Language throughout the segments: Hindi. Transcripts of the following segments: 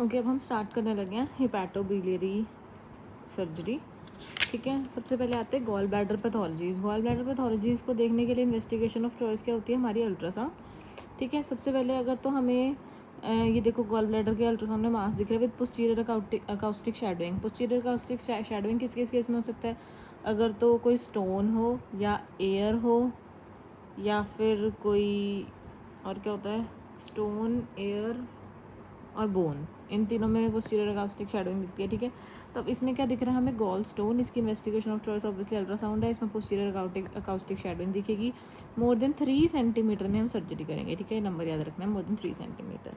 ओके, अब हम स्टार्ट करने लगे हैं हिपैटोबिलियरी सर्जरी। ठीक है, सबसे पहले आते हैं gall bladder pathologies. Gall bladder pathologies को देखने के लिए इन्वेस्टिगेशन ऑफ चॉइस क्या होती है हमारी? अल्ट्रासाउंड। ठीक है, सबसे पहले अगर तो हमें ये देखो गॉल ब्लैडर के अल्ट्रासाउंड में मास दिख रहा है with posterior acoustic shadowing. Posterior acoustic shadowing किस किस केस में हो सकता है? अगर तो कोई स्टोन हो या एयर हो या फिर कोई और क्या होता है, स्टोन, एयर और बोन, इन तीनों में पोस्टीरियर अकाउस्टिक शैडोइंग दिखती है। ठीक है, तो अब इसमें क्या दिख रहा है हमें? Gall stone. इसकी investigation of choice obviously ultrasound है। इसमें पोस्टीरियर अकाउस्टिक शैडोइंग दिखेगी। मोर देन 3 सेंटीमीटर में हम सर्जरी करेंगे। ठीक है, नंबर याद रखना है, मोर देन 3 सेंटीमीटर।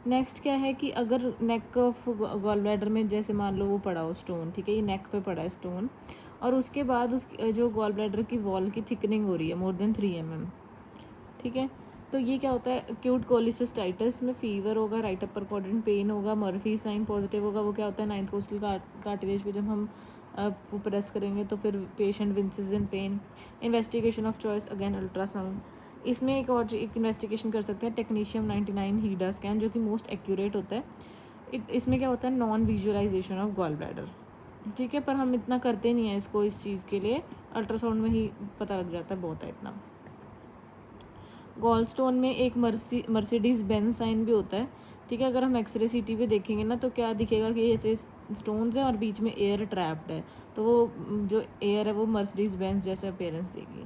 नेक्स्ट क्या है कि अगर नेक ऑफ गॉल ब्लैडर में जैसे मान लो वो पड़ा हो स्टोन, ठीक है, ये नेक पे पड़ा है स्टोन, और उसके बाद उस जो गॉल ब्लैडर की वॉल की थिकनिंग हो रही है मोर देन 3 mm। ठीक है, तो ये क्या होता है? एक्यूट कोलिसिस्टाइटिस में फीवर होगा, राइट अपर क्वाड्रेंट पेन होगा, मर्फी साइन पॉजिटिव होगा। वो क्या होता है? 9th कोस्टल कार्टिलेज पे जब हम प्रेस करेंगे तो फिर patient winces in pain. Investigation of choice again ultrasound. इसमें एक और एक इन्वेस्टिगेशन कर सकते हैं टेक्नीशियम 99 हीडा स्कैन, जो कि मोस्ट एक्यूरेट होता है। इसमें क्या होता है? Non visualisation of gall bladder. ठीक है, पर हम इतना करते नहीं है इसको, इस चीज़ के लिए अल्ट्रासाउंड में ही पता लग जाता है, बहुत है इतना। गॉल स्टोन में एक मर्सिडीज बेंज साइन भी होता है। ठीक है, अगर हम एक्सरे सीटी पे देखेंगे ना तो क्या दिखेगा कि ऐसे स्टोन्स हैं और बीच में एयर ट्रैप्ड है, तो वो जो एयर है वो मर्सिडीज बेंज जैसा अपीयरेंस देगी।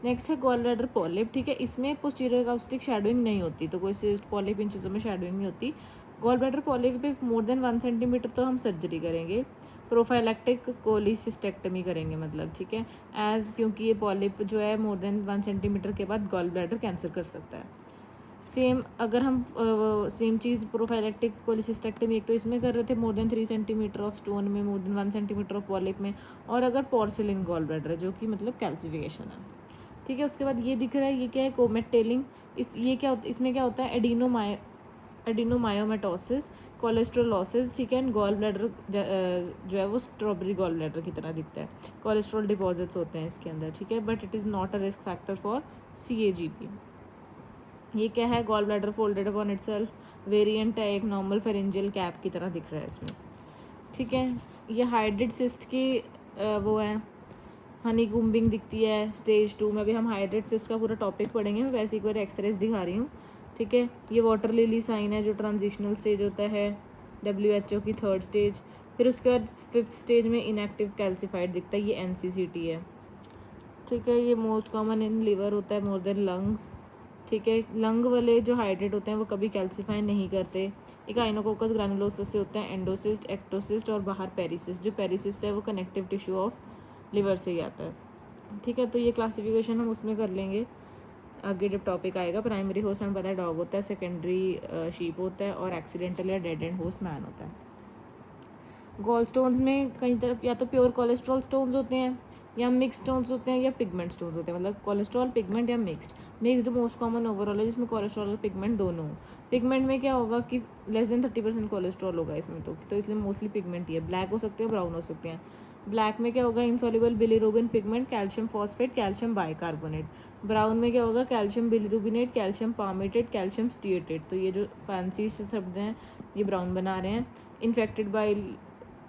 नेक्स्ट है गॉल ब्लैडर पॉलिप। ठीक है, इसमें पोस्टीरियर अकाउस्टिक शैडोइंग नहीं होती, तो कोई सिस्ट पॉलिप इन चीज़ों में शैडोइंग नहीं होती। गॉल ब्लैडर पॉलिप पे मोर देन 1 सेंटीमीटर तो हम सर्जरी करेंगे, प्रोफाइलैक्टिक कोलिसिस्टेक्टमी करेंगे मतलब। ठीक है, एज क्योंकि ये पॉलिप जो है मोर देन 1 सेंटीमीटर के बाद गॉल ब्लैडर कैंसर कर सकता है। सेम अगर हम सेम चीज़ प्रोफाइलैक्टिक कोलिसिस्टेक्टमी एक तो इसमें कर रहे थे more than 3 centimetre of stone में, more than 1 centimetre of polyp में, और अगर पोर्सिलिन गॉल ब्लैडर है जो कि मतलब कैल्सिफिकेशन है। ठीक है, उसके बाद ये दिख रहा है, ये क्या है? Comet telling. ये क्या होता है? इसमें क्या होता है? एडिनोमायोमेटोसिस, कोलेस्ट्रोलोसिस। ठीक है, एंड गॉल ब्लैडर जो है वो स्ट्रॉबेरी गॉल ब्लैडर की तरह दिखता है। कोलेस्ट्रॉल डिपॉजिट्स होते हैं इसके अंदर। ठीक है, but it is not a risk factor for CAGP। ये क्या है? Gall bladder folded upon itself, variant है, एक नॉर्मल फेरेंजियल कैप की तरह दिख रहा है इसमें। ठीक है, ये हाइड्रेट सिस्ट की वो है, हनी कूम्बिंग दिखती है स्टेज 2 में। अभी हम हाइड्रेट सिस्ट का पूरा टॉपिक पढ़ेंगे, मैं वैसे एक बार एक्सरेज दिखा रही हूँ। ठीक है, ये वाटर लिली साइन है जो ट्रांजिशनल स्टेज होता है, WHO की 3rd स्टेज। फिर उसके बाद 5th स्टेज में इनएक्टिव कैल्सिफाइड दिखता है, ये NCCT है। ठीक है, ये मोस्ट कॉमन इन लिवर होता है मोर देन लंग्स। ठीक है, लंग वाले जो हाइड्रेट होते हैं वो कभी कैल्सिफाई नहीं करते। एक आइनोकोकस ग्रैनुलोसस से होते हैं एंडोसिस्ट, एक्टोसिस्ट और बाहर पेरिसिस्ट। जो पेरिसिस्ट है वो कनेक्टिव टिश्यू ऑफ लिवर से ही आता है। ठीक है, तो ये क्लासिफिकेशन हम उसमें कर लेंगे आगे जब टॉपिक आएगा। प्राइमरी होस्ट हमें पता है डॉग होता है, सेकेंडरी शीप होता है, और एक्सीडेंटल या डेड एंड होस्ट मैन होता है। गॉल स्टोन्स में कई तरफ या तो प्योर कोलेस्ट्रॉल स्टोन्स होते हैं, या मिक्स स्टोन्स होते हैं, या पिगमेंट स्टोन्स होते हैं, मतलब कोलेस्ट्रॉल, पिगमेंट या मिक्स्ड मोस्ट कॉमन ओवरऑल है जिसमें कोलेस्ट्रॉल और पिगमेंट दोनों हो। पिगमेंट में क्या होगा कि लेस देन 30% कोलेस्ट्रॉल होगा इसमें, तो इसलिए मोस्टली पिगमेंट ही है। ब्लैक हो सकते हैं, ब्राउन हो सकते हैं। ब्लैक में क्या होगा? Insoluble bilirubin pigment, calcium phosphate, calcium bicarbonate. Brown में क्या होगा? Calcium bilirubinate, calcium palmitate, calcium stearate. तो ये जो फैंसी शब्द हैं ये ब्राउन बना रहे हैं। इन्फेक्टेड बाई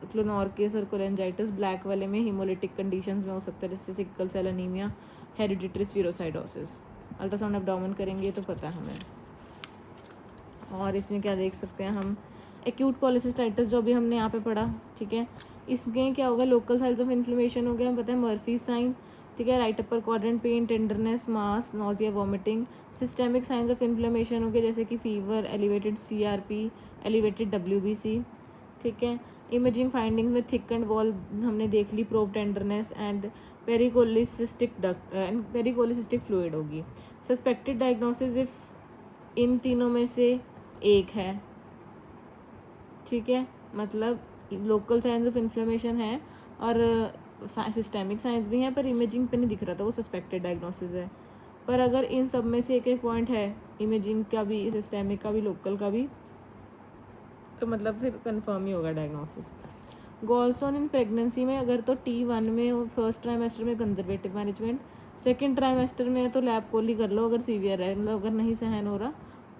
क्लोनोर्किस और कोलेंजाइटिस। ब्लैक वाले में हीमोलिटिक कंडीशंस में हो सकता है जैसे sickle cell anaemia, hereditary spherocytosis. Ultrasound abdomen करेंगे तो पता है हमें। और इसमें क्या देख सकते हैं हम? एक्यूट कोलिसिस्टाइटिस जो भी हमने यहाँ पे पढ़ा। ठीक है, इसमें क्या होगा? लोकल साइज ऑफ इन्फ्लेमेशन हो गया, हमें पता है मर्फी साइन। ठीक है, right upper quadrant pain, tenderness, mass, nausea, vomiting. Systemic science of inflammation हो गया जैसे कि fever, elevated CRP, elevated WBC। ठीक है, इमेजिंग फाइंडिंग्स में थिकन्ड वॉल हमने देख ली, probe tenderness and pericholecystic duct and pericholecystic fluid होगी। सस्पेक्टेड डायग्नोसिस इफ इन तीनों में से एक है। ठीक है, मतलब लोकल साइंस ऑफ इन्फ्लेमेशन है और सिस्टेमिक साइंस भी है, पर इमेजिंग पे नहीं दिख रहा था, वो सस्पेक्टेड डायग्नोसिस है। पर अगर इन सब में से एक एक पॉइंट है, इमेजिंग का भी, सिस्टेमिक का भी, लोकल का भी, तो मतलब फिर कंफर्म ही होगा डायग्नोसिस। गॉलस्टोन इन प्रेगनेंसी में अगर तो T1 में फर्स्ट ट्राइमेस्टर में कंजर्वेटिव मैनेजमेंट, सेकेंड ट्राइमेस्टर में तो लैब कोली कर लो अगर सीवियर है, मतलब अगर नहीं सहन हो रहा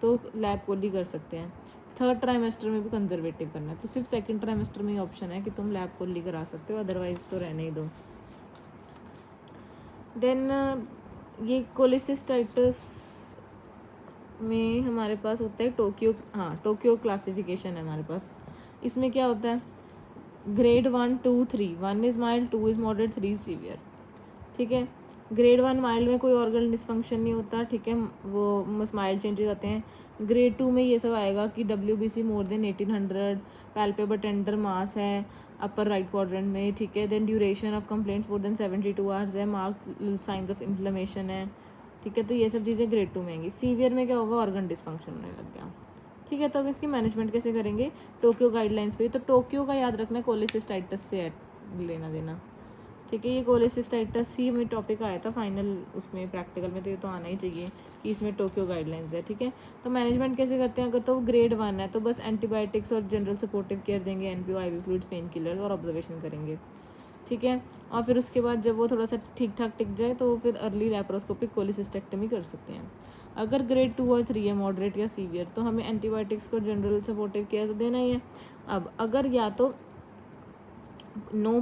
तो लैब कोली कर सकते हैं। थर्ड ट्राइमेस्टर में भी कंजर्वेटिव करना है, तो सिर्फ सेकंड ट्राइमेस्टर में ही ऑप्शन है कि तुम लैब कोली करा सकते हो, अदरवाइज तो रहने ही दो। देन ये कोलिसिस्टाइटिस में हमारे पास होता है टोक्यो, हाँ टोक्यो क्लासिफिकेशन है हमारे पास। इसमें क्या होता है, grade 1 2 3, 1 is mild, 2 is moderate, 3 is severe. ठीक है, ग्रेड 1 माइल्ड में कोई ऑर्गन डिसफंक्शन नहीं होता, ठीक है, वो माइल्ड चेंजेस आते हैं। ग्रेड 2 में ये सब आएगा कि WBC more than 1800, palpable tender mass है अपर राइट क्वाड्रेंट में, ठीक है। Then duration of complaints more than 72 hours है, मार्क साइंस ऑफ इन्फ्लेमेशन है, ठीक है। तो ये सब चीज़ें ग्रेड 2 में आएंगी। सीवियर में क्या होगा, ऑर्गन डिसफंक्शन होने लग गया, ठीक है। तो अब इसकी मैनेजमेंट कैसे करेंगे, टोक्यो गाइडलाइंस पे। तो टोक्यो का याद रखना, कोलिसिस्टाइटिस से लेना देना, ठीक है। ये कोलिसिस्टाइटिस ही में टॉपिक आया था फाइनल उसमें प्रैक्टिकल में, तो ये तो आना ही चाहिए कि इसमें टोक्यो गाइडलाइंस है, ठीक है। तो मैनेजमेंट कैसे करते हैं, अगर तो ग्रेड 1 है तो बस एंटीबायोटिक्स और जनरल सपोर्टिव केयर देंगे, NPO IV fluids, pain killers और ऑब्जर्वेशन करेंगे, ठीक है। और फिर उसके बाद जब वो थोड़ा सा ठीक ठाक टिक जाए तो फिर अर्ली लैप्रोस्कोपिक कोलिसिस्टेक्टमी कर सकते हैं। अगर ग्रेड 2 और 3 है, मॉडरेट या सीवियर, तो हमें एंटीबायोटिक्स को जनरल सपोर्टिव केयर तो देना ही है। अब अगर या तो नो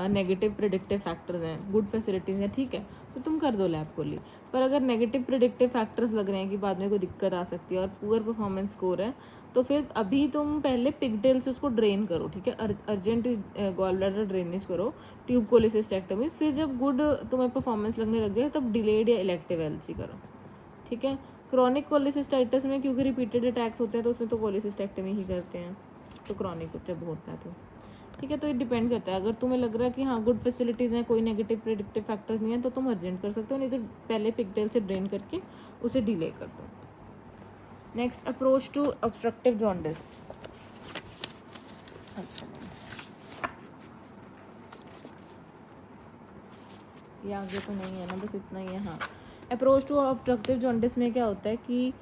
नेगेटिव प्रिडिक्टिव फैक्टर्स हैं, गुड फैसिलिटीज़ हैं, ठीक है, तो तुम कर दो लैब कोली। पर अगर नेगेटिव प्रिडिक्टिव फैक्टर्स लग रहे हैं कि बाद में कोई दिक्कत आ सकती है और पुअर परफॉर्मेंस स्कोर है, तो फिर अभी तुम पहले पिगटेल से उसको ड्रेन करो, ठीक है, अर्जेंट गॉल ब्लैडर ड्रेनेज करो, ट्यूब कोलिसिस्टेक्टमी। फिर जब गुड तुम्हें परफॉर्मेंस लगने लग जाए तब डिलेड या इलेक्टिव LC करो, ठीक है। क्रॉनिक कोलिसिस्टाइटिस में क्योंकि रिपीटेड अटैक्स होते हैं तो उसमें तो कोलिसिस्टेक्टमी ही करते हैं, तो क्रॉनिक जब होता है तो, ठीक है। तो ये डिपेंड करता है, अगर तुम्हें लग रहा है कि हाँ गुड फैसिलिटीज़ हैं, कोई नेगेटिव प्रेडिक्टिव फैक्टर्स नहीं है, तो तुम अर्जेंट कर सकते हो, नहीं तो पहले पिगटेल से ड्रेन करके उसे डिले कर दो। Next, approach to obstructive jaundice. ये आगे तो नहीं है ना, बस इतना ही है। हाँ, अप्रोच टू ऑब्स्ट्रक्टिव जॉन्डिस में क्या होता है कि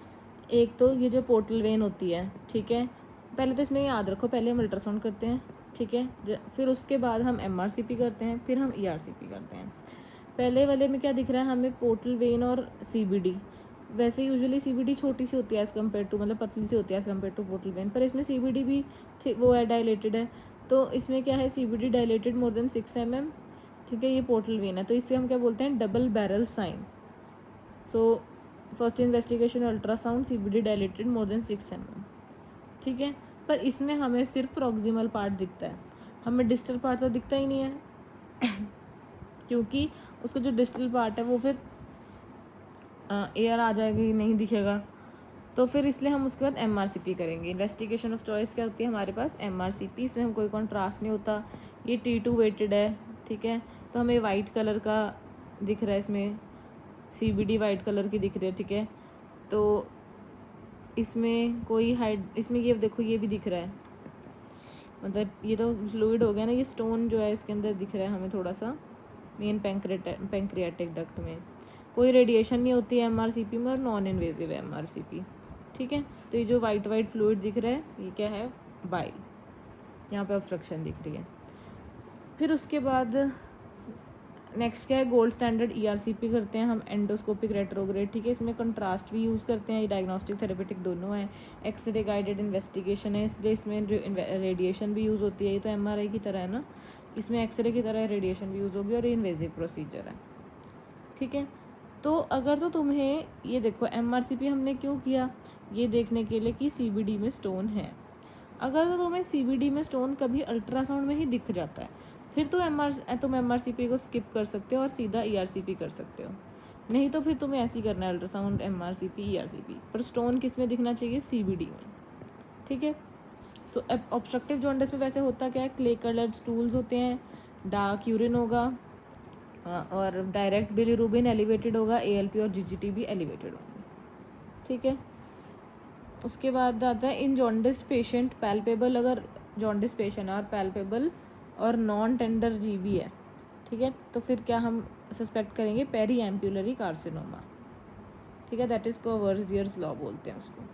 एक तो ये जो पोर्टल वेन होती है, ठीक है, पहले तो इसमें याद रखो, पहले हम अल्ट्रासाउंड करते हैं, ठीक है, फिर उसके बाद हम MRCP करते हैं, फिर हम ERCP करते हैं। पहले वाले में क्या दिख रहा है हमें, पोर्टल वेन और CBD। वैसे यूजुअली CBD छोटी सी होती है एज़ कम्पेयर टू, मतलब पतली सी होती है as compare to portal vein, पर इसमें CBD भी वो है, डायलेटेड है। तो इसमें क्या है, CBD dilated more than 6 mm, ठीक है, ये पोर्टल वेन है, तो इससे हम क्या बोलते हैं, double barrel sign. So first investigation ultrasound, CBD dilated more than 6 mm, ठीक है। पर इसमें हमें सिर्फ प्रॉक्सिमल पार्ट दिखता है, हमें डिस्टल पार्ट तो दिखता ही नहीं है क्योंकि उसका जो डिस्टल पार्ट है वो फिर एयर आ जाएगी, नहीं दिखेगा, तो फिर इसलिए हम उसके बाद MRCP करेंगे। इन्वेस्टिगेशन ऑफ चॉइस क्या होती है हमारे पास, MRCP। इसमें हम कोई कॉन्ट्रास्ट नहीं होता, ये T2 वेटेड है, ठीक है, तो हमें वाइट कलर का दिख रहा है, इसमें CBD वाइट कलर की दिख रही है, ठीक है। तो इसमें कोई हाइड, इसमें ये देखो ये भी दिख रहा है, मतलब ये तो फ्लूइड हो गया ना, ये स्टोन जो है इसके अंदर दिख रहा है हमें थोड़ा सा, मेन पैंक्रियाटिक डक्ट में। कोई रेडिएशन नहीं होती है MRCP में, और नॉन इन्वेजिव है MRCP, ठीक है। तो ये जो वाइट फ्लूइड दिख रहा है ये क्या है, बाइल, यहाँ पे ऑब्स्ट्रक्शन दिख रही है। फिर उसके बाद नेक्स्ट क्या है, गोल्ड स्टैंडर्ड ERCP करते हैं हम, एंडोस्कोपिक रेट्रोग्रेड, ठीक है। इसमें कंट्रास्ट भी यूज़ करते हैं, ये डायग्नोस्टिक थेरेपेटिक दोनों है। एक्सरे गाइडेड इन्वेस्टिगेशन है, इसलिए इसमें रेडिएशन भी यूज़ होती है, ये तो MRI की तरह है ना, इसमें एक्सरे की तरह रेडिएशन भी यूज़ होगी, और ये इन्वेजिव प्रोसीजर है, ठीक है। तो अगर तो तुम्हें ये देखो, MRCP हमने क्यों किया, ये देखने के लिए कि CBD में स्टोन है। अगर तो तुम्हें CBD में स्टोन कभी अल्ट्रासाउंड में ही दिख जाता है, फिर तो तुम MRCP को स्किप कर सकते हो और सीधा ERCP कर सकते हो, नहीं तो फिर तुम्हें ऐसे ही करना है, अल्ट्रासाउंड MRCP ERCP। पर स्टोन किस में दिखना चाहिए, CBD में, ठीक है। तो ऑब्स्ट्रक्टिव जॉन्डिस में वैसे होता क्या है, क्ले कलर्ड स्टूल्स होते हैं, डार्क यूरिन होगा, और डायरेक्ट बिलीरुबिन एलिवेटेड होगा, ALP और GGT भी एलिवेटेड होंगे, ठीक है। उसके बाद आता है इन जॉन्डिस पेशेंट पैल्पेबल, अगर जॉन्डिस पेशेंट और पैल्पेबल और नॉन टेंडर GB है, ठीक है, तो फिर क्या हम सस्पेक्ट करेंगे, पेरी एम्पुलरी कार्सिनोमा, ठीक है, दैट इज़ कोवर्जियर्स लॉ बोलते हैं उसको।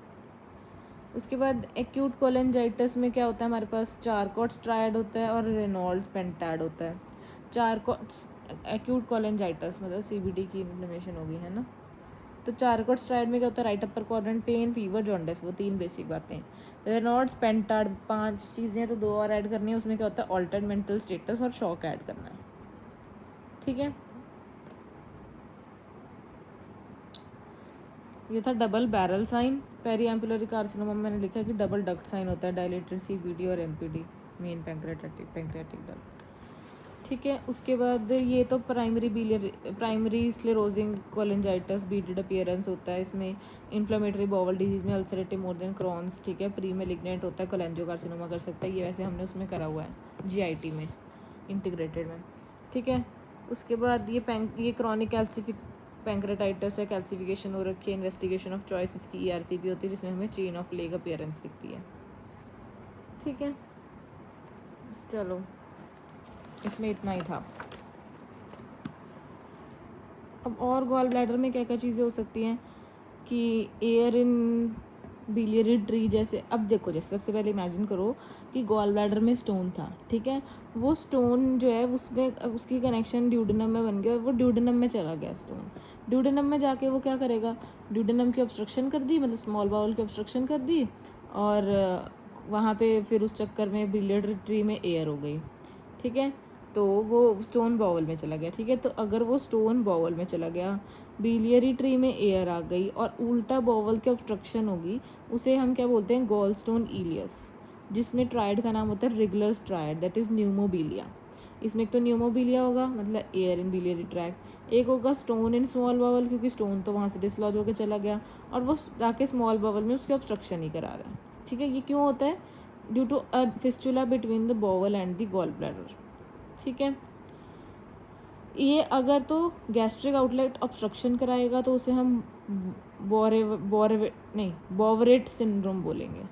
उसके बाद एक्यूट कोलेंजाइटिस में क्या होता है हमारे पास, चारकोट्स ट्रायड होता है और रेनॉल्ड्स पेंटैड होता है। चारकोट्स एक्यूट कोलेंजाइटिस मतलब CBD की इन्फ्लेमेशन होगी, है ना, तो चारकोट स्ट्राइड में क्या होता है, right upper quadrant, pain, fever, jaundice, वो 3 बेसिक बातें। रेनॉल्ड्स पेंटार्ड 5 चीज़ें, तो 2 और ऐड करनी है, उसमें क्या होता है, ऑल्टर्ड मेंटल स्टेटस और शॉक ऐड करना है, ठीक है। ये था double barrel sign. Peri ampullary carcinoma में मैंने लिखा है कि डबल डक्ट साइन होता है, डायलेटेड सीबीडी और एमपीडी, मेन पैंक्रेटिक डक्ट, ठीक है। उसके बाद ये तो प्राइमरी स्क्लेरोजिंग कोलिंजाइटिस बीडेड अपीयरेंस होता है, इसमें इन्फ्लेमेटरी बाउल डिजीज में अल्सरेटिव मोर देन क्रॉन्स, ठीक है। प्री मेलिग्नेंट होता है, कोलेंजियोकार्सिनोमा कर सकता है, ये वैसे हमने उसमें करा हुआ है जीआईटी में, इंटीग्रेटेड में, ठीक है। उसके बाद ये क्रॉनिक कैल्सिफिक पैंक्रेटाइटिस है, कैल्सिफिकेशन हो रखी है, इन्वेस्टिगेशन ऑफ चॉइस इसकी ईआरसीपी होती है, जिसमें हमें चेन ऑफ लेग अपीयरेंस दिखती है, ठीक है। चलो इसमें इतना ही था। अब और गॉल ब्लैडर में क्या क्या चीज़ें हो सकती हैं कि एयर इन बिलियरी ट्री, जैसे अब देखो, जैसे सबसे पहले इमेजिन करो कि गॉल ब्लैडर में स्टोन था, ठीक है। वो स्टोन जो है उसकी कनेक्शन ड्यूडेनम में बन गया और वो ड्यूडेनम में चला गया स्टोन। ड्यूडेनम में जाके वो क्या करेगा, ड्यूडेनम की ऑब्स्ट्रक्शन कर दी, मतलब स्मॉल बाउल की ऑब्स्ट्रक्शन कर दी, और वहाँ पे फिर उस चक्कर में बिलियरी ट्री में एयर हो गई, ठीक है। तो वो स्टोन बाउल में चला गया, ठीक है। तो अगर वो स्टोन बाउल में चला गया, बिलियरी ट्री में एयर आ गई और उल्टा बाउल की ऑब्स्ट्रक्शन होगी, उसे हम क्या बोलते हैं, गॉल स्टोन इलियस, जिसमें ट्राइड का नाम होता है रेगुलर ट्राइड, दैट इज़ न्यूमोबिलिया। इसमें एक तो न्यूमोबिलिया होगा, मतलब एयर इन बिलियरी ट्रैक्ट, एक होगा स्टोन इन स्मॉल बाउल, क्योंकि स्टोन तो वहाँ से डिसलॉज होकर चला गया और वो जाके स्मॉल बाउल में उसकी ऑब्स्ट्रक्शन ही करा रहा है, ठीक है। ये क्यों होता है, due to a fistula between the bowel and the gall bladder, ठीक है। ये अगर तो गैस्ट्रिक आउटलेट ऑब्स्ट्रक्शन कराएगा तो उसे हम बोवरेट सिंड्रोम बोलेंगे,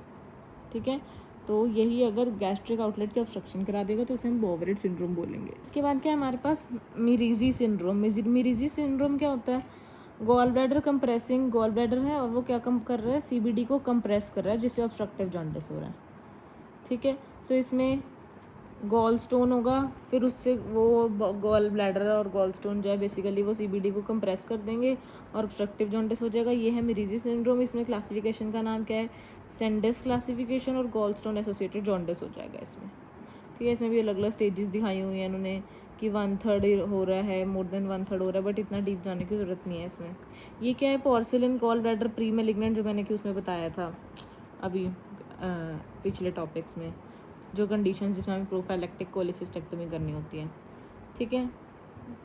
ठीक है। तो यही अगर गैस्ट्रिक आउटलेट की ऑब्स्ट्रक्शन करा देगा तो उसे हम बोवरेट सिंड्रोम बोलेंगे। इसके बाद क्या है हमारे पास, मिरीजी सिंड्रोम। मिरीजी सिंड्रोम क्या होता है, gall bladder compressing gall bladder है और वो क्या कम कर रहा है, सीबीडी को कंप्रेस कर रहा है, जिससे ऑब्स्ट्रक्टिव जॉन्डिस हो रहा है, ठीक है। सो इसमें गॉल स्टोन होगा, फिर उससे वो गॉल ब्लैडर और गॉल स्टोन जो है बेसिकली वो सीबीडी को कंप्रेस कर देंगे और ऑब्स्ट्रक्टिव जॉन्डिस हो जाएगा। ये है मिरीजी सिंड्रोम। इसमें क्लासिफिकेशन का नाम क्या है, सेंडेस क्लासिफिकेशन, और गॉल स्टोन एसोसिएटेड जॉन्डिस हो जाएगा इसमें, ठीक है। इसमें भी अलग अलग स्टेजेस दिखाई हुई हैं इन्होंने कि 1/3 हो रहा है, मोर देन 1/3 हो रहा है, बट इतना डीप जाने की ज़रूरत नहीं है इसमें। ये क्या है, porcelain gall bladder pre malignant, जो मैंने कि उसमें बताया था अभी पिछले टॉपिक्स में, जो कंडीशन जिसमें हमें प्रोफाइलेक्टिक कोलिसिस्टेक्टमी करनी होती है, ठीक है।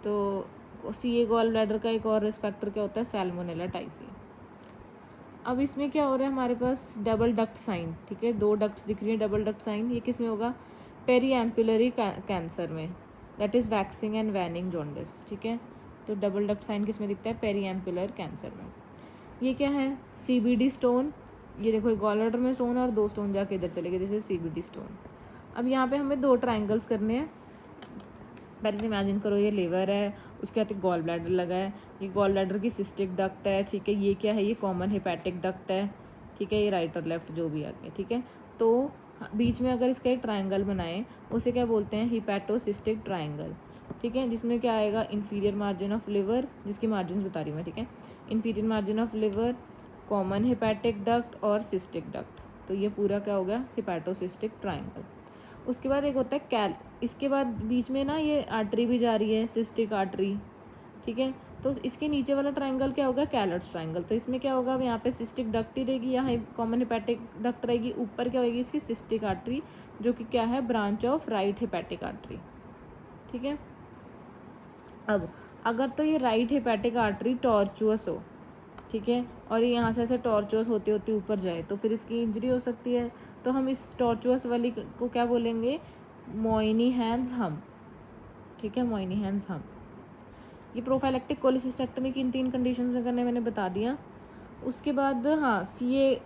तो सीए गॉल ब्लैडर का एक और रिस्क फैक्टर क्या होता है, सैल्मोनेला टाइफी। अब इसमें क्या हो रहा है हमारे पास, डबल डक्ट साइन, ठीक है। 2 डक्ट्स दिख रही है, डबल डक्ट साइन, ये किस में होगा, पेरी एम्पुलरी कैंसर में, that is waxing and waning jaundice, ठीक है। तो डबल डक्ट साइन किस में दिखता है, पेरी एम्पुलर कैंसर में। ये क्या है, सीबीडी स्टोन, ये देखो गॉल ब्लैडर में स्टोन और 2 स्टोन जाके इधर चले गए, जैसे सीबीडी स्टोन। अब यहाँ पे हमें 2 ट्रायंगल्स करने हैं। पहले से इमेजिन करो ये लीवर है, उसके बाद गॉल ब्लैडर लगा है, ये गॉल ब्लैडर की सिस्टिक डक्ट है, ठीक है। ये क्या है, ये कॉमन हेपेटिक डक्ट है, ठीक है। ये राइट और लेफ्ट जो भी आ गए, ठीक है। तो बीच में अगर इसका एक ट्रायंगल बनाएं, उसे क्या बोलते हैं, हिपैटोसिस्टिक ट्रायंगल, ठीक है। जिसमें क्या आएगा, इन्फीरियर मार्जिन ऑफ लिवर, जिसकी मार्जिन बता रही हूँ मैं, ठीक है। Inferior margin of liver, common hepatic duct और सिस्टिक डक्ट, तो ये पूरा क्या हो गया, हिपैटोसिस्टिक ट्रायंगल। उसके बाद एक होता है इसके बाद बीच में ना ये आर्टरी भी जा रही है, सिस्टिक आर्टरी, ठीक है। तो इसके नीचे वाला ट्रायंगल क्या होगा, कैलर्ट्स ट्रायंगल। तो इसमें क्या होगा, यहाँ पे सिस्टिक डक्ट ही रहेगी, यहाँ कॉमन हेपेटिक डक्ट रहेगी, ऊपर क्या होगी इसकी सिस्टिक आर्टरी, जो कि क्या है, branch of right hepatic artery, ठीक है। अब अगर तो ये राइट हेपेटिक आर्टरी टॉर्चुअस हो, ठीक है, और ये यहाँ से ऐसे टॉर्चुअस होते होते ऊपर जाए, तो फिर इसकी इंजरी हो सकती है। तो हम इस टॉर्चुअस वाली को क्या बोलेंगे, मोइनीहैम्स हम, ठीक है, मोइनीहैम्स हम। ये प्रोफाइलेक्टिक कोलिसिस्टेक्टमी की इन 3 कंडीशंस में करने मैंने बता दिया। उसके बाद हाँ, सीए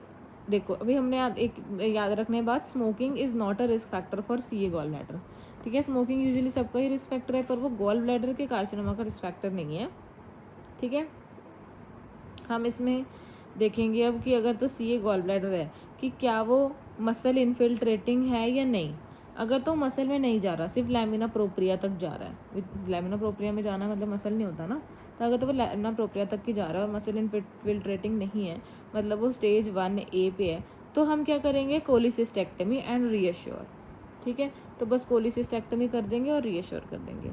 देखो, अभी हमने एक याद रखने बात, smoking is not a risk factor for CA gall bladder, ठीक है। स्मोकिंग यूजुअली सबका ही रिस्क फैक्टर है, पर वो गॉल ब्लैडर के कार्सिनोमा का रिस्क फैक्टर नहीं है, ठीक है। हम इसमें देखेंगे अब कि अगर तो सीए गॉल ब्लैडर है कि क्या वो मसल इन्फिल्ट्रेटिंग है या नहीं। अगर तो मसल में नहीं जा रहा, सिर्फ लैमिना प्रोप्रिया तक जा रहा है, विद लैमिना प्रोप्रिया में जाना मतलब मसल नहीं होता ना, तो अगर तो वो लैमिना प्रोप्रिया तक की जा रहा है और मसल इनफिल्ट्रेटिंग नहीं है, मतलब वो स्टेज 1A पे है, तो हम क्या करेंगे, कोलिसिस्टेक्टमी एंड रीअश्योर। ठीक है, तो बस कोलिसिस्टेक्टमी कर देंगे और रीअश्योर कर देंगे।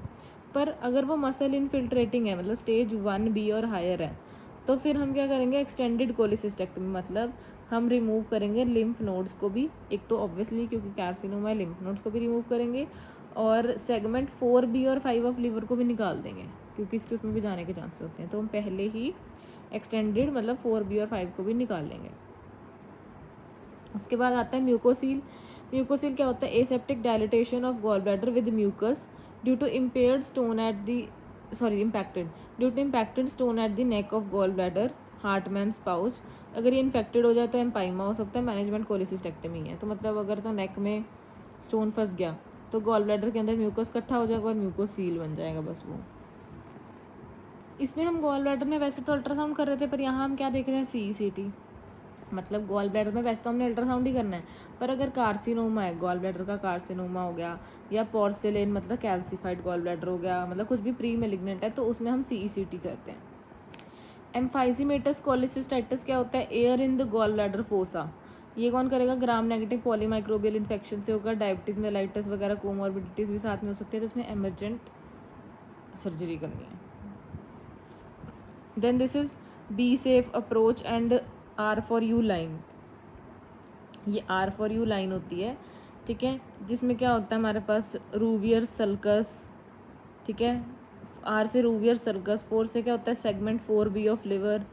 पर अगर वो मसल इनफिल्ट्रेटिंग है, मतलब स्टेज 1B और हायर है, तो फिर हम क्या करेंगे, एक्सटेंडेड कोलिसिस्टेक्टमी, मतलब हम रिमूव करेंगे लिम्फ नोड्स को भी, एक तो ऑब्वियसली क्योंकि कार्सिनोमा है, लिम्फ नोड्स को भी रिमूव करेंगे, और सेगमेंट 4B और 5 ऑफ लीवर को भी निकाल देंगे, क्योंकि इसके उसमें भी जाने के चांसेस होते हैं। तो हम पहले ही एक्सटेंडेड मतलब 4B और 5 को भी निकाल लेंगे। उसके बाद आता है म्यूकोसील। म्यूकोसील क्या होता है, aseptic dilatation of gall bladder with mucus due to impaired stone at the impacted due to impacted stone at the neck of gall bladder, Hartmann's pouch. अगर ये इन्फेक्टेड हो जाए तो एम्पाइमा हो सकता है, मैनेजमेंट कोलिसिस्टेक्टमी है। तो मतलब अगर तो नेक में स्टोन फंस गया तो गॉल ब्लैडर के अंदर म्यूकस इकट्ठा हो जाएगा और म्यूकोसील बन जाएगा बस वो। इसमें हम गॉल ब्लैडर में वैसे तो अल्ट्रासाउंड कर रहे थे, पर यहाँ हम क्या देख रहे हैं, CECT। मतलब गॉल ब्लैडर में वैसे तो हमने अल्ट्रासाउंड ही करना है, पर अगर कार्सिनोमा है, गॉल ब्लैडर का कार्सिनोमा हो गया, या पोर्सिलेन मतलब कैल्सिफाइड गॉल ब्लैडर हो गया, मतलब कुछ भी प्री मेलिग्नेंट है, तो उसमें हम CECT करते हैं। एम्फाइजीमेटस कोलिसिस्टाइटिस क्या होता है, air in the gall bladder fossa. ये कौन करेगा, ग्राम नेगेटिव पॉलीमाइक्रोबियल इन्फेक्शन से होगा, डायबिटीज मेलाइटिस वगैरह कोमॉर्बिडिटीज भी साथ में हो सकती है, तो इसमें एमरजेंट सर्जरी करनी है। Then this is be safe approach and R4U line. ये R4U लाइन होती है, ठीक है, जिसमें क्या होता है हमारे पास रूवियर सल्कस, ठीक है, R से रूवियर सल्कस, 4 से क्या होता है सेगमेंट 4B ऑफ लिवर,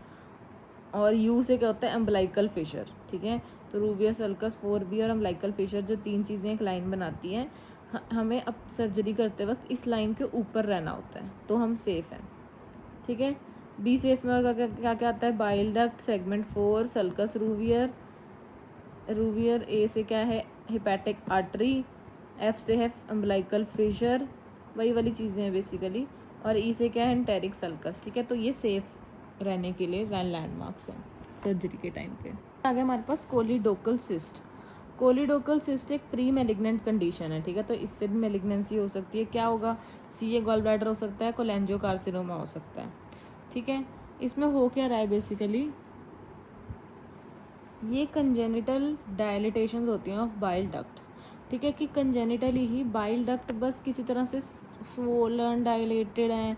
और U से क्या होता है अम्बलाइकल फिशर। ठीक है, तो रूवियर सल्कस, 4B और अम्बलाइकल फिशर जो 3 चीज़ें एक लाइन बनाती हैं, हमें अब सर्जरी करते वक्त इस लाइन के ऊपर रहना होता है, तो हम सेफ हैं। ठीक है, बी सेफ में और क्या क्या आता है, bile duct, segment 4, sulcus Rouviere, A से क्या है हिपैटिक आर्टरी, एफ से है अम्बलाइकल फिशर, वही वाली चीज़ें हैं बेसिकली, और ई से क्या है एंटेरिक सल्कस। ठीक है, तो ये सेफ रहने के लिए लैंडमार्क्स हैं सर्जरी के टाइम पे। आगे हमारे पास कोलिडोकल सिस्ट। कोलिडोकल सिस्ट एक प्री मेलिग्नेंट कंडीशन है, ठीक है, तो इससे भी मेलिग्नेंसी हो सकती है। क्या होगा, CA गॉल ब्लैडर हो सकता है, कोलेंजियोकार्सिनोमा हो सकता है। ठीक है, इसमें हो क्या रहा है बेसिकली, ये कंजेनिटल डायलिटेशंस होती हैं ऑफ बाइल डक्ट। ठीक है, कि कंजेनिटली ही बाइल डक्ट बस किसी तरह से स्वोलन डायलेटेड हैं,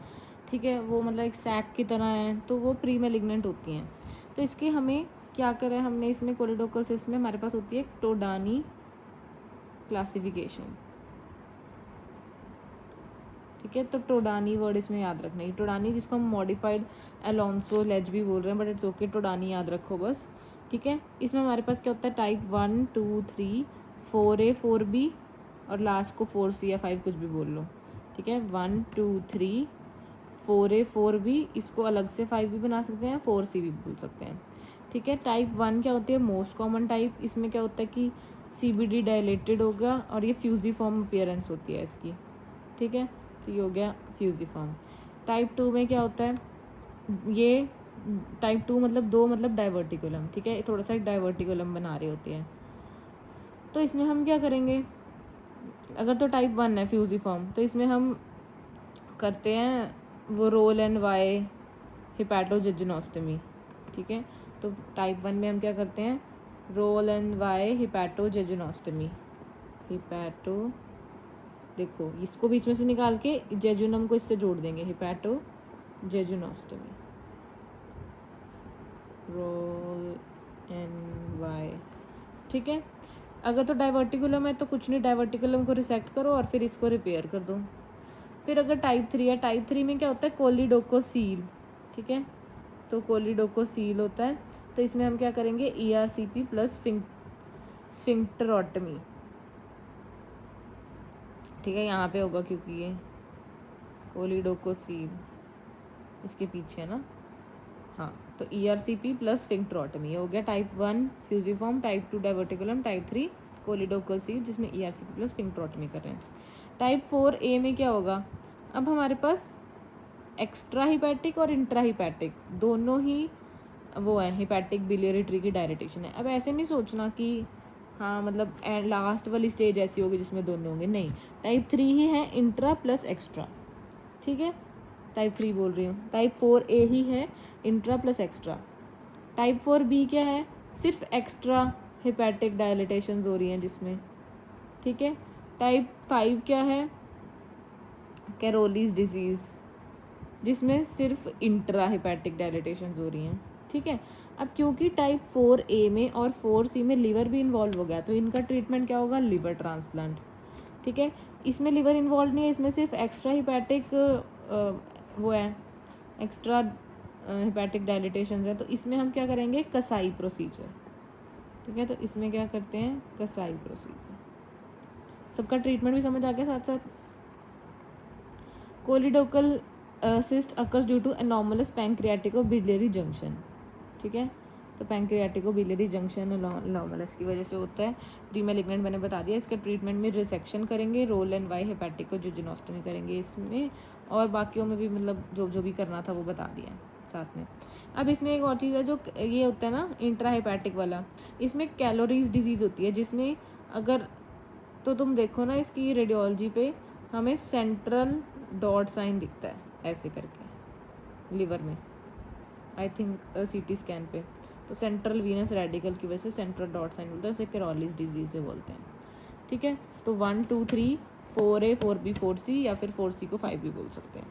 ठीक है, वो मतलब एक सैक की तरह हैं, तो वो प्री मेलिग्नेंट होती हैं। तो इसके हमें क्या करें, हमने इसमें कोलिडोकल सिस्ट में हमारे पास होती है टोडानी क्लासिफिकेशन। ठीक है, तो टोडानी वर्ड इसमें याद रखना है, टोडानी जिसको हम मॉडिफाइड अलोंसो लेज भी बोल रहे हैं, बट इट्स ओके, टोडानी याद रखो बस। ठीक है, इसमें हमारे पास क्या होता है टाइप 1, 2, 3, 4A, 4B और लास्ट को 4C या 5 कुछ भी बोल लो। ठीक है, 1, 2, 3, 4A, 4B, इसको अलग से 5 भी बना सकते हैं, 4C भी बोल सकते हैं। ठीक है, टाइप 1 क्या होती है, मोस्ट कॉमन टाइप, इसमें क्या होता है कि CBD डायलेटेड होगा और ये फ्यूजीफॉर्म अपीयरेंस होती है इसकी। ठीक है, तो ये हो गया फ्यूजीफॉर्म। टाइप 2 में क्या होता है, ये टाइप 2 मतलब 2 मतलब डाइवर्टिकुलम। ठीक है, थोड़ा सा एक डाइवर्टिकुलम बना रहे होते हैं। तो इसमें हम क्या करेंगे, अगर तो टाइप 1 है फ्यूजीफॉर्म, तो इसमें हम करते हैं वो रोल एंड वाई हिपैटोजेजुनोस्टमी। ठीक है, तो टाइप 1 में हम क्या करते हैं, रोल एंड वाई हिपैटोजेजुनोस्टमी। हिपैटो, देखो इसको बीच में से निकाल के जेजुनम को इससे जोड़ देंगे, हिपैटोजेजुनोस्टमी, रोल एंड वाई। ठीक है, अगर तो डाइवर्टिकुलम है तो कुछ नहीं, डाइवर्टिकुलम को रिसेक्ट करो और फिर इसको रिपेयर कर दो। फिर अगर टाइप 3 है, टाइप 3 में क्या होता है, कोलिडोकोसील। ठीक है, तो कोलिडोकोसील होता है, तो इसमें हम क्या करेंगे, ERCP प्लस स्फिंक्टरोटमी। ठीक है, यहाँ पे होगा क्योंकि ये कोलिडोकोसील इसके पीछे है ना, हाँ, तो ERCP प्लस स्फिंक्टरोटमी हो गया type 1 fusiform, type 2 diverticulum, type 3 कोलिडोकोसील जिसमें ERCP प्लस स्फिंक्टरोटमी कर रहे हैं। टाइप 4A में क्या होगा, अब हमारे पास एक्स्ट्रा हिपैटिक और इंट्रा हिपैटिक दोनों ही वो है, हिपैटिक बिलियरी ट्री की डायरेक्शन है। अब ऐसे नहीं सोचना कि हाँ मतलब लास्ट वाली स्टेज ऐसी होगी जिसमें दोनों होंगे, नहीं, टाइप 3 ही है, इंट्रा प्लस एक्स्ट्रा। ठीक है, टाइप 3 बोल रही हूँ, टाइप 4A ही है, intra plus extra. Type 4B क्या है, सिर्फ एक्स्ट्रा हेपेटिक डायलिटेशंस हो रही हैं जिसमें, ठीक है। टाइप 5 क्या है, कैरोलीज डिजीज़, जिसमें सिर्फ इंट्रा हेपेटिक डायलिटेशंस हो रही हैं, ठीक है। अब क्योंकि टाइप 4A में और 4C में लिवर भी इन्वॉल्व हो गया, तो इनका ट्रीटमेंट क्या होगा, लिवर ट्रांसप्लांट, ठीक है। इसमें लिवर इन्वॉल्व नहीं है, इसमें सिर्फ एक्स्ट्रा हिपैटिक वो है, एक्स्ट्रा हिपैटिक डायलिटेशंस है, तो इसमें हम क्या करेंगे, कसाई प्रोसीजर, ठीक है। तो इसमें क्या करते हैं, कसाई प्रोसीजर। सबका ट्रीटमेंट भी समझ आ गया साथ साथ। कोलिडोकल cyst occurs due to anomalous pancreatico-biliary junction, ठीक है। तो pancreatico-biliary junction anomalous की वजह से होता है। प्री मैलिग्नेंट मैंने बता दिया। इसका ट्रीटमेंट में रिसेक्शन करेंगे, रोल एंड वाई हेपेटिको-जुजुनोस्टमी करेंगे इसमें, और बाकियों में भी मतलब जो जो भी करना था वो बता दिया साथ में। अब इसमें एक और चीज़ है, जो ये होता है ना इंट्रा हेपेटिक वाला, इसमें कैलोरीज डिजीज़ होती है, जिसमें अगर तो तुम देखो ना इसकी रेडियोलॉजी पे हमें सेंट्रल डॉट साइन दिखता है ऐसे करके लिवर में, आई थिंक CT स्कैन पे, तो सेंट्रल वीनस रेडिकल की वजह से सेंट्रल डॉट साइन बोलते हैं, उसे कैरोलीज डिजीज़ भी बोलते हैं, ठीक है। तो 1 2 3 4A 4B 4C या फिर 4C को 5 भी बोल सकते हैं,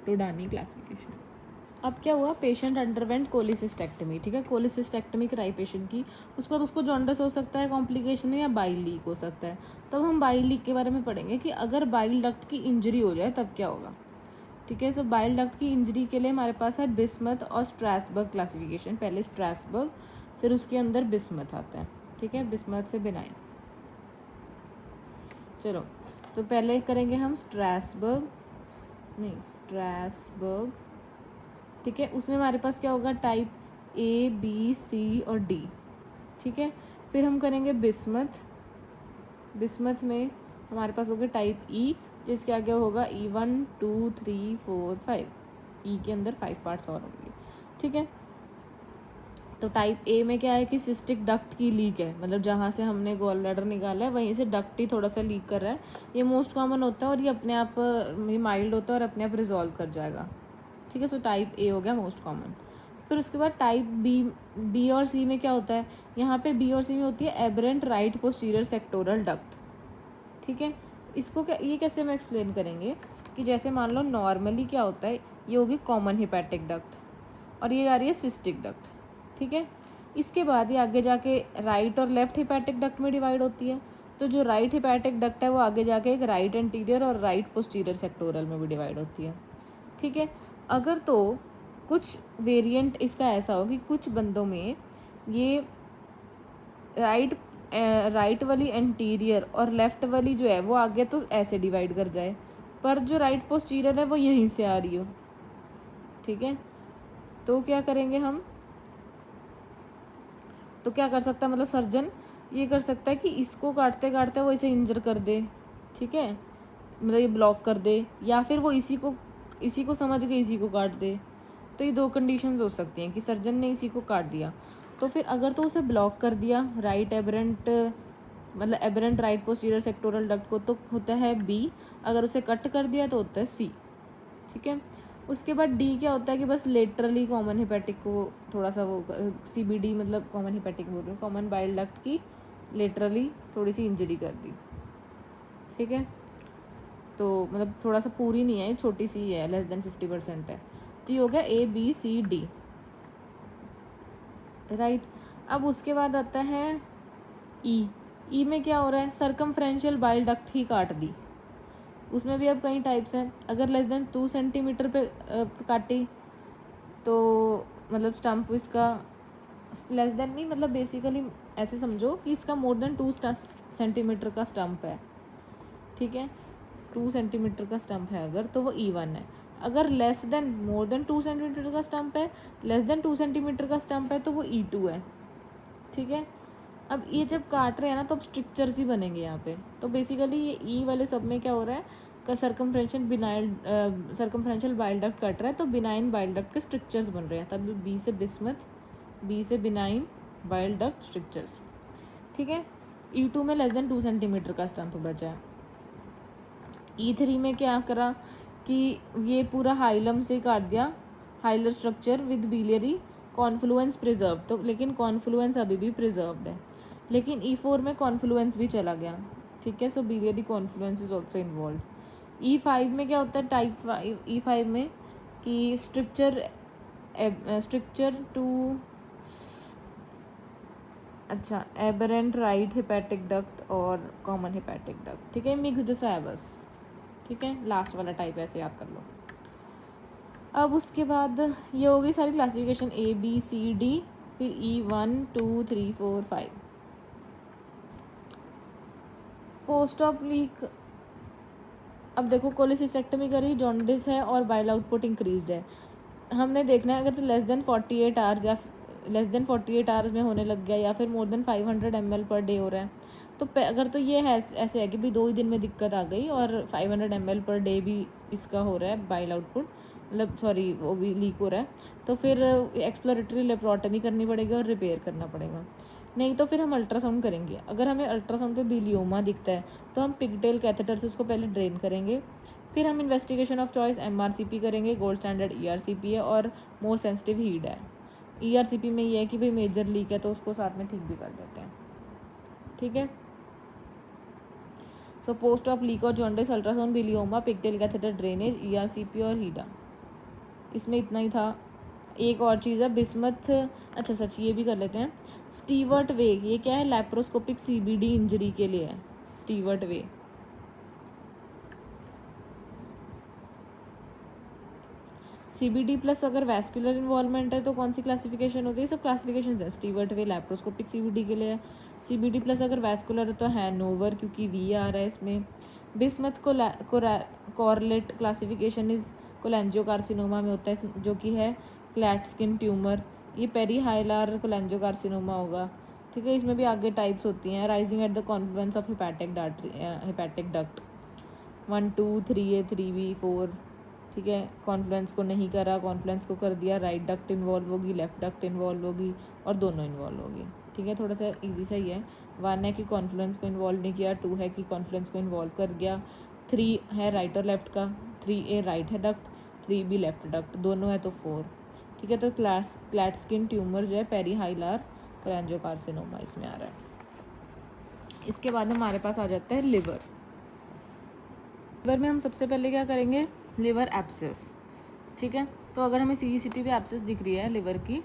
टोडानी क्लासिफिकेशन। अब क्या हुआ, पेशेंट अंडरवेंट कोलिसिस्टेक्टमी, ठीक है। कोलिसिस्टेक्टमी कराई पेशेंट की, उसके बाद उसको जॉन्डिस हो सकता है कॉम्प्लिकेशन में, या बाइल लीक हो सकता है। तब हम बाइल लीक के बारे में पढ़ेंगे कि अगर बाइल डक्ट की इंजरी हो जाए तब क्या होगा, ठीक है। सो बाइल डक्ट की इंजरी के लिए हमारे पास है बिस्मथ और स्ट्रैसबर्ग क्लासिफिकेशन। पहले स्ट्रैसबर्ग, फिर उसके अंदर बिस्मथ आता है, ठीक है, बिस्मथ से बिनाइन। चलो तो पहले करेंगे हम स्ट्रैसबर्ग, ठीक है। उसमें हमारे पास क्या होगा, टाइप A B C और D, ठीक है। फिर हम करेंगे बिस्मथ, बिस्मथ में हमारे पास होगा टाइप E, जिसके आगे होगा E1 2 3 4 5, E के अंदर 5 पार्ट्स और होंगे, ठीक है। तो टाइप A में क्या है कि सिस्टिक डक्ट की लीक है, मतलब जहाँ से हमने गॉल ब्लैडर निकाला है वहीं से डक्ट ही थोड़ा सा लीक कर रहा है, ये मोस्ट कॉमन होता है और ये अपने आप ये माइल्ड होता है और अपने आप रिजॉल्व कर जाएगा, ठीक है। सो टाइप A हो गया मोस्ट कॉमन। फिर उसके बाद टाइप B और C में क्या होता है, यहाँ पे B और C में होती है aberrant right posterior sectoral duct, ठीक है। इसको क्या, ये कैसे हम एक्सप्लेन करेंगे कि जैसे मान लो नॉर्मली क्या होता है, ये होगी कॉमन हिपैटिक डक्ट और ये आ रही है सिस्टिक डक्ट, ठीक है। इसके बाद ये आगे जाके राइट और लेफ्ट हिपैटिक डक्ट में डिवाइड होती है, तो जो राइट हिपैटिक डक्ट है वो आगे जाके एक राइट एंटीरियर और राइट पोस्टीरियर सेक्टोरल में भी डिवाइड होती है, ठीक है। अगर तो कुछ वेरिएंट इसका ऐसा हो कि कुछ बंदों में ये राइट वाली एंटीरियर और लेफ्ट वाली जो है वो आगे तो ऐसे डिवाइड कर जाए, पर जो राइट पोस्टीरियर है वो यहीं से आ रही हो, ठीक है। तो क्या करेंगे हम, तो क्या कर सकता है, मतलब सर्जन ये कर सकता है कि इसको काटते काटते वो इसे इंजर कर दे, ठीक है, मतलब ये ब्लॉक कर दे, या फिर वो इसी को समझ के इसी को काट दे। तो ये दो कंडीशंस हो सकती हैं कि सर्जन ने इसी को काट दिया, तो फिर अगर तो उसे ब्लॉक कर दिया राइट एबरेंट, मतलब aberrant right posterior sectoral duct को, तो होता है B, अगर उसे कट कर दिया तो होता है C, ठीक है। उसके बाद D क्या होता है कि बस लेटरली कॉमन हिपैटिक को थोड़ा सा वो CBD, मतलब कॉमन हिपैटिक बोल रही हूँ, कॉमन बाइल डक्ट की लेटरली थोड़ी सी इंजरी कर दी, ठीक है। तो मतलब थोड़ा सा पूरी नहीं है, छोटी सी है, लेस देन 50% है। तो ये हो गया A B C D, right. अब उसके बाद आता है E में क्या हो रहा है, सर्कमफ्रेंशियल बाइल डक्ट ही काट दी। उसमें भी अब कई टाइप्स हैं। अगर लेस देन 2 सेंटीमीटर पे काटी तो मतलब स्टम्प इसका लेस देन नहीं, मतलब बेसिकली ऐसे समझो कि इसका मोर देन 2 सेंटीमीटर का स्टम्प है, ठीक है। 2 सेंटीमीटर का स्टम्प है अगर, तो वो E1 है। अगर less than more than 2 centimetre का स्टम्प है, लेस देन 2 सेंटीमीटर का स्टम्प है, तो वो E2 है, ठीक है। अब ये जब काट रहे हैं ना तो अब स्ट्रक्चर्स ही बनेंगे यहाँ पे। तो बेसिकली ये E वाले सब में क्या हो रहा है का सर्कमफ्रेंशियल बाइल डक्ट कट रहा है, तो बिनाइन बाइल डक्ट के स्ट्रक्चर्स बन रहे हैं। तब B से बिस्मथ, B से बिनाइन बाइल डक्ट स्ट्रक्चर्स, ठीक है। E2 में लेस देन 2 सेंटीमीटर का स्टम्प बचा है। E3 में क्या करा कि ये पूरा हाइलम से काट दिया, hilar structure with biliary Confluence preserve, तो लेकिन कॉन्फ्लुएंस अभी भी प्रिजर्व्ड है, लेकिन E4 में कॉन्फ्लुएंस भी चला गया, ठीक है। So biliary confluence is also involve. E5 में क्या होता है, टाइप E5 में कि स्ट्रक्चर टू अच्छा एबरेंट राइट हेपेटिक डक्ट और कॉमन हेपेटिक डक्ट, ठीक है, मिक्स्ड सा है बस, ठीक है। लास्ट वाला टाइप ऐसे याद कर लो। अब उसके बाद ये होगी सारी क्लासिफिकेशन ABCD, फिर E1 2 3 4 5। पोस्ट ऑप लीक, अब देखो कोलिसिस्टेक्टमी करी, जॉन्डिस है और बाइल आउटपुट इंक्रीज है। हमने देखना है अगर तो लेस देन 48 आवर्स या लेस देन 48 आवर्स में होने लग गया या फिर more than 500 ml per day हो रहा है, तो अगर तो ये है ऐसे है कि भाई 2 ही दिन में दिक्कत आ गई और 500 ml पर डे भी इसका हो रहा है बाइल आउटपुट, मतलब सॉरी वो भी लीक हो रहा है, तो फिर एक्सप्लोरेटरी लेप्रोटमी करनी पड़ेगी और रिपेयर करना पड़ेगा। नहीं तो फिर हम अल्ट्रासाउंड करेंगे। अगर हमें अल्ट्रासाउंड पे बिलियोमा दिखता है तो हम पिगटेल कैथेटर से उसको पहले ड्रेन करेंगे, फिर हम इन्वेस्टिगेशन ऑफ चॉइस MRCP करेंगे, गोल्ड स्टैंडर्ड ERCP है और मोस्ट सेंसिटिव हीड है। ERCP में ये है कि भाई मेजर लीक है तो उसको साथ में ठीक भी कर देते हैं, ठीक है। सो पोस्ट ऑफ लीक और jaundice, ultrasound, biloma, pigtail catheter, drainage, ERCP और हीडा, इसमें इतना ही था। एक और चीज़ है बिस्मथ, अच्छा सच ये भी कर लेते हैं। स्टीवर्ट वे, ये क्या है, लैप्रोस्कोपिक CBD इंजरी के लिए है स्टीवर्ट वे। CBD प्लस अगर वैस्कुलर इन्वॉल्वमेंट है तो कौन सी क्लासिफिकेशन होती है, सब क्लासिफिकेशन है। स्टीवर्ट वे लैप्रोस्कोपिक CBD के लिए है। CBD प्लस अगर वैस्कुलर है तो हैनोवर, क्योंकि V आ रहा है इसमें। बिस्मथ को कॉरलेट क्लासिफिकेशन इज कोलेंजियोकार्सिनोमा में होता है, जो कि है क्लैट स्किन ट्यूमर। ये पेरीहाइलर कोलेंजियोकार्सिनोमा होगा, ठीक है। इसमें भी आगे टाइप्स होती हैं। Rising at the Confluence of hepatic duct 1 2 3A 3B 4, ठीक है। कॉन्फ्लुएंस को नहीं करा, कॉन्फ्लुएंस को कर दिया, राइट डक्ट इन्वॉल्व होगी, लेफ्ट डक्ट इन्वॉल्व होगी और दोनों इन्वॉल्व होगी, ठीक है। थोड़ा सा इजी सा ही है। 1 है कि कॉन्फ्लुएंस को इन्वॉल्व नहीं किया, 2 है कि कॉन्फ्लुएंस को इन्वॉल्व कर गया, 3 है राइट और लेफ्ट का, 3A राइट है डक्ट, 3B लेफ्ट डक्ट, दोनों है तो 4, ठीक है। तो क्लैट स्किन ट्यूमर जो है पेरीहाइलर कोलेंजियोकार्सिनोमा इसमें आ रहा है। इसके बाद हमारे पास आ जाता है लिवर। लिवर में हम सबसे पहले क्या करेंगे, लिवर एब्सेस, ठीक है। तो अगर हमें CECT पे एब्सेस दिख रही है लिवर की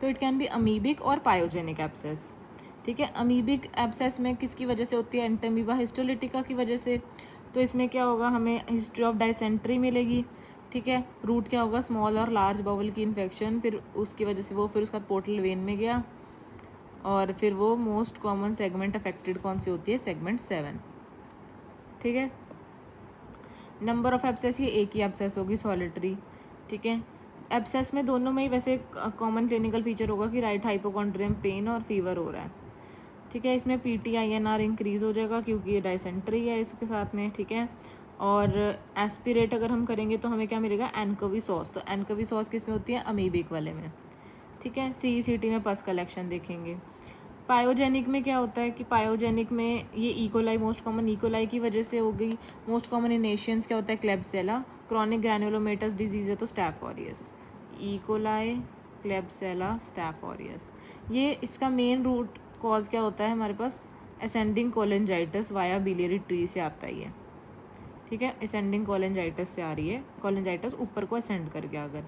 तो इट कैन बी अमीबिक और पायोजेनिक एब्सेस, ठीक है। अमीबिक एब्सेस में किसकी वजह से होती है, एंटामीबा हिस्टोलिटिका की वजह से। तो इसमें क्या होगा, हमें हिस्ट्री ऑफ डायसेंट्री मिलेगी, ठीक है। रूट क्या होगा, स्मॉल और लार्ज बाउल की इन्फेक्शन, फिर उसकी वजह से वो फिर उसका पोर्टल वेन में गया और फिर वो मोस्ट कॉमन सेगमेंट अफेक्टेड कौन सी होती है, सेगमेंट 7, ठीक है। नंबर ऑफ एब्सेस, ये एक ही एब्सेस होगी सॉलिटरी, ठीक है। एब्सेस में दोनों में ही वैसे कॉमन क्लिनिकल फीचर होगा कि राइट हाइपोकॉन्ड्रियम पेन और फीवर हो रहा है, ठीक है। इसमें PTINR इंक्रीज हो जाएगा क्योंकि ये डायसेंट्री है इसके साथ में, ठीक है। और एस्पिरेट अगर हम करेंगे तो हमें क्या मिलेगा, एनकोवी सॉस। तो एनकोवी सॉस किस में होती है, अमीबिक वाले में, ठीक है। CECT में पस कलेक्शन देखेंगे। पायोजेनिक में क्या होता है कि पायोजेनिक में ये इकोलाई मोस्ट कॉमन इकोलाई की वजह से हो गई। मोस्ट कॉमन इन एशियंस क्या होता है, क्लेब्सेला। क्रॉनिक ग्रैनुलोमेटस डिजीज है तो staph aureus, E coli, Klebsiella, staph aureus. ये इसका मेन रूट कॉज क्या होता है हमारे पास, ascending cholangitis via biliary tree से आता ही है, ठीक है। असेंडिंग कोलेंजाइटिस से आ रही है, कोलेंजाइटिस ऊपर को असेंड कर गया अगर।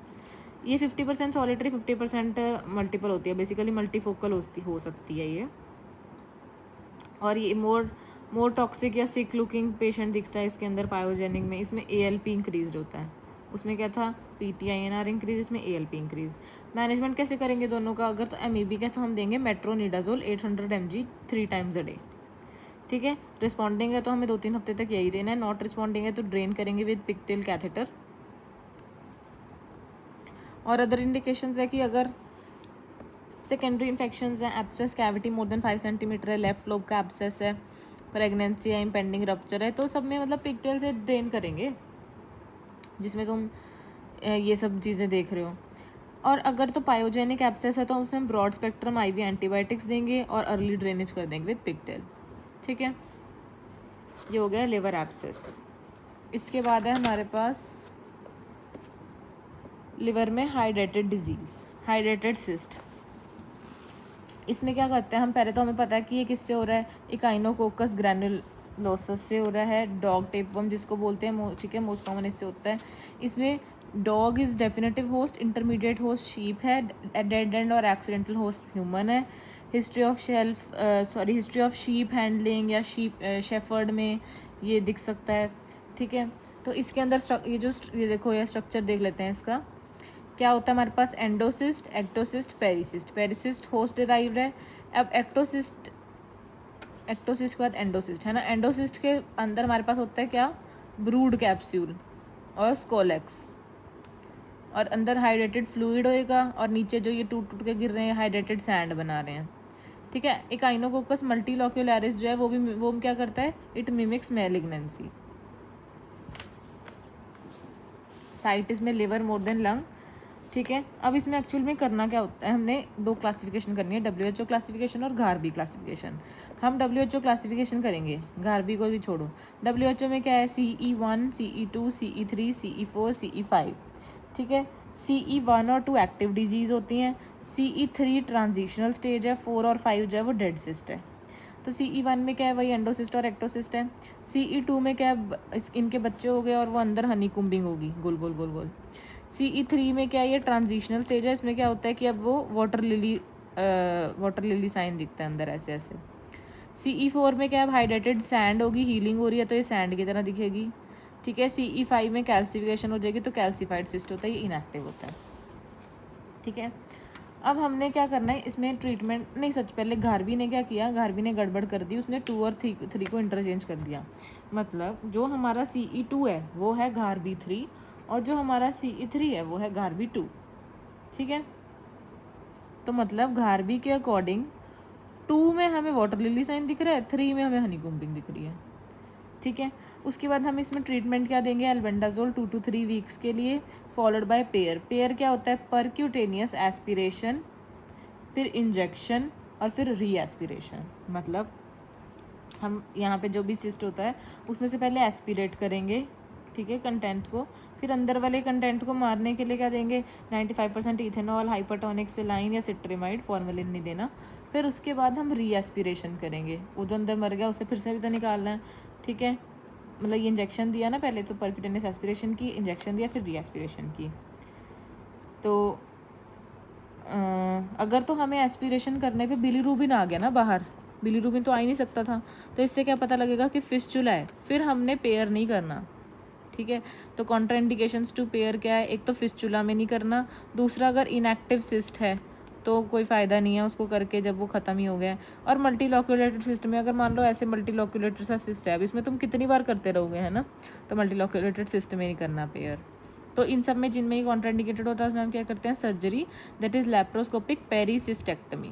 ये 50% सॉलिटरी 50% मल्टीपल होती है, बेसिकली मल्टीफोकल हो सकती है ये। और ये मोर टॉक्सिक या सिक लुकिंग पेशेंट दिखता है इसके अंदर पायोजेनिक में। इसमें ALP इंक्रीज होता है, उसमें क्या था, PTINR इंक्रीज, इसमें ALP इंक्रीज। मैनेजमेंट कैसे करेंगे दोनों का, अगर तो अमीबिक है तो हम देंगे metronidazole 800 mg 3 times a day, ठीक है। रिस्पॉन्डिंग है तो हमें 2-3 हफ्ते तक यही देना है। नॉट रिस्पॉन्डिंग है तो ड्रेन करेंगे विद पिगटेल कैथेटर। और अदर इंडिकेशंस है कि अगर सेकेंडरी इन्फेक्शंस हैं, abscess cavity more than 5 centimetre है, लेफ्ट लोब का एब्सेस है, प्रेगनेंसी है, इम्पेंडिंग रप्चर है, तो सब में मतलब पिगटेल से ड्रेन करेंगे जिसमें तुम ये सब चीज़ें देख रहे हो। और अगर तो पायोजेनिक एब्सेस है तो उसमें हम ब्रॉड स्पेक्ट्रम IV एंटीबायोटिक्स देंगे और अर्ली ड्रेनेज कर देंगे विद पिगटेल, ठीक है। ये हो गया लिवर एब्सेस। इसके बाद है हमारे पास लिवर में हाइड्रेटेड डिजीज़, हाइड्रेटेड सिस्ट। इसमें क्या करते हैं हम, पहले तो हमें पता है कि ये किससे हो रहा है, इकाइनोकोकस ग्रैनुलोसस से हो रहा है, डॉग टेपवर्म जिसको बोलते हैं, ठीक है, मोस्ट कॉमन इससे होता है। इसमें dog is definitive host, intermediate host sheep है, डेड एंड और एक्सीडेंटल होस्ट ह्यूमन है। हिस्ट्री ऑफ शीप हैंडलिंग या शीप शेफर्ड में ये दिख सकता है, ठीक है। तो इसके अंदर ये देखो, ये स्ट्रक्चर देख लेते हैं इसका। क्या होता है हमारे पास, एंडोसिस्ट, एक्टोसिस्ट, पेरिसिस्ट। पेरिसिस्ट होस्ट डिराइव्ड है। अब एक्टोसिस्ट के बाद एंडोसिस्ट है ना। एंडोसिस्ट के अंदर हमारे पास होता है क्या, ब्रूड कैप्सूल और स्कोलेक्स, और अंदर हाइड्रेटेड फ्लूइड होएगा, और नीचे जो ये टूट टूट के गिर रहे हैं हाइड्रेटेड सैंड बना रहे हैं, ठीक है। इकाइनोकोकस मल्टीलोक्यूलरिस जो है वो क्या करता है, इट मिमिक्स मैलिग्नेंसी। साइट इसमें लिवर मोर देन लंग, ठीक है। अब इसमें एक्चुअल में करना क्या होता है, हमने दो क्लासिफिकेशन करनी है, WHO क्लासिफिकेशन और घारबी क्लासिफिकेशन। हम WHO क्लासिफिकेशन करेंगे, घारबी को भी छोड़ो। WHO में क्या है, CE1, CE2, CE3, CE4, CE5, ठीक है। CE1 और 2 एक्टिव डिजीज़ होती हैं, CE3 ट्रांजिशनल स्टेज है, 4 और 5 जो है वो डेड सिस्ट है। तो CE1 में क्या है, वही एंडोसिस्ट और एक्टोसिस्ट है। CE2 में क्या है, इनके बच्चे हो गए और वो अंदर हनी कुम्बिंग होगी, गोल गोल गोल गोल। CE3 में क्या है, ये ट्रांजिशनल स्टेज है, इसमें क्या होता है कि अब वो वाटर लिली साइन दिखता है अंदर ऐसे ऐसे। CE4 में क्या है, हाइड्रेटेड सैंड होगी, हीलिंग हो रही है तो ये सैंड की तरह दिखेगी, ठीक है। CE5 में कैल्सिफिकेशन हो जाएगी तो कैल्सिफाइड सिस्ट होता है, ये इनएक्टिव होता है, ठीक है। अब हमने क्या करना है इसमें ट्रीटमेंट, नहीं सच पहले घारबी ने क्या किया, घारबी ने गड़बड़ कर दी, उसने 2 और 3 को इंटरचेंज कर दिया। मतलब जो हमारा CE2 है वो है घारबी 3, और जो हमारा CE3 है वो है घारबी 2, ठीक है। तो मतलब घारबी के अकॉर्डिंग 2 में हमें वाटर लिली साइन दिख रहा है, 3 में हमें हनी कुम्बिंग दिख रही है, ठीक है। उसके बाद हम इसमें ट्रीटमेंट क्या देंगे, एल्बेंडाजोल 2 to 3 वीक्स के लिए, फॉलोड बाय पेयर। पेयर क्या होता है, परक्यूटेनियस एस्पिरेशन, फिर इंजेक्शन और फिर री एस्पिरेशन। मतलब हम यहाँ पे जो भी सिस्ट होता है उसमें से पहले एस्पिरेट करेंगे, ठीक है, कंटेंट को, फिर अंदर वाले कंटेंट को मारने के लिए क्या देंगे, 95% इथेनॉल, हाइपरटोनिक सेलाइन या सिट्रेमाइड, फॉर्मेलिन नहीं देना। फिर उसके बाद हम री एस्पिरेशन करेंगे, वो जो अंदर मर गया उसे फिर से भी तो निकालना है, ठीक है। मतलब ये इंजेक्शन दिया ना, पहले तो परक्यूटेनियस एस्पिरेशन की, इंजेक्शन दिया, फिर री एस्पिरेशन की। तो अगर तो हमें एस्पिरेशन करने पे बिलीरुबिन आ गया ना बाहर, बिलीरुबिन तो आ ही नहीं सकता था, तो इससे क्या पता लगेगा कि फिस्चुला है, फिर हमने पेयर नहीं करना, ठीक है। तो कॉन्ट्राइंडिकेशंस टू पेयर क्या है, एक तो फिस्चुला में नहीं करना, दूसरा अगर इनएक्टिव सिस्ट है तो कोई फ़ायदा नहीं है उसको करके जब वो ख़त्म ही हो गया है। और मल्टीलोक्यूलेटेड सिस्ट में अगर मान लो ऐसे मल्टीलोक्यूलेटेड सा सिस्ट है, अब इसमें तुम कितनी बार करते रहोगे, है ना, तो मल्टीलोक्यूलेटेड सिस्ट में नहीं करना पेयर। तो इन सब में जिनमें ही कॉन्ट्राइंडिकेटेड होता है उसमें हम क्या करते हैं, surgery, that is laparoscopic pericystectomy,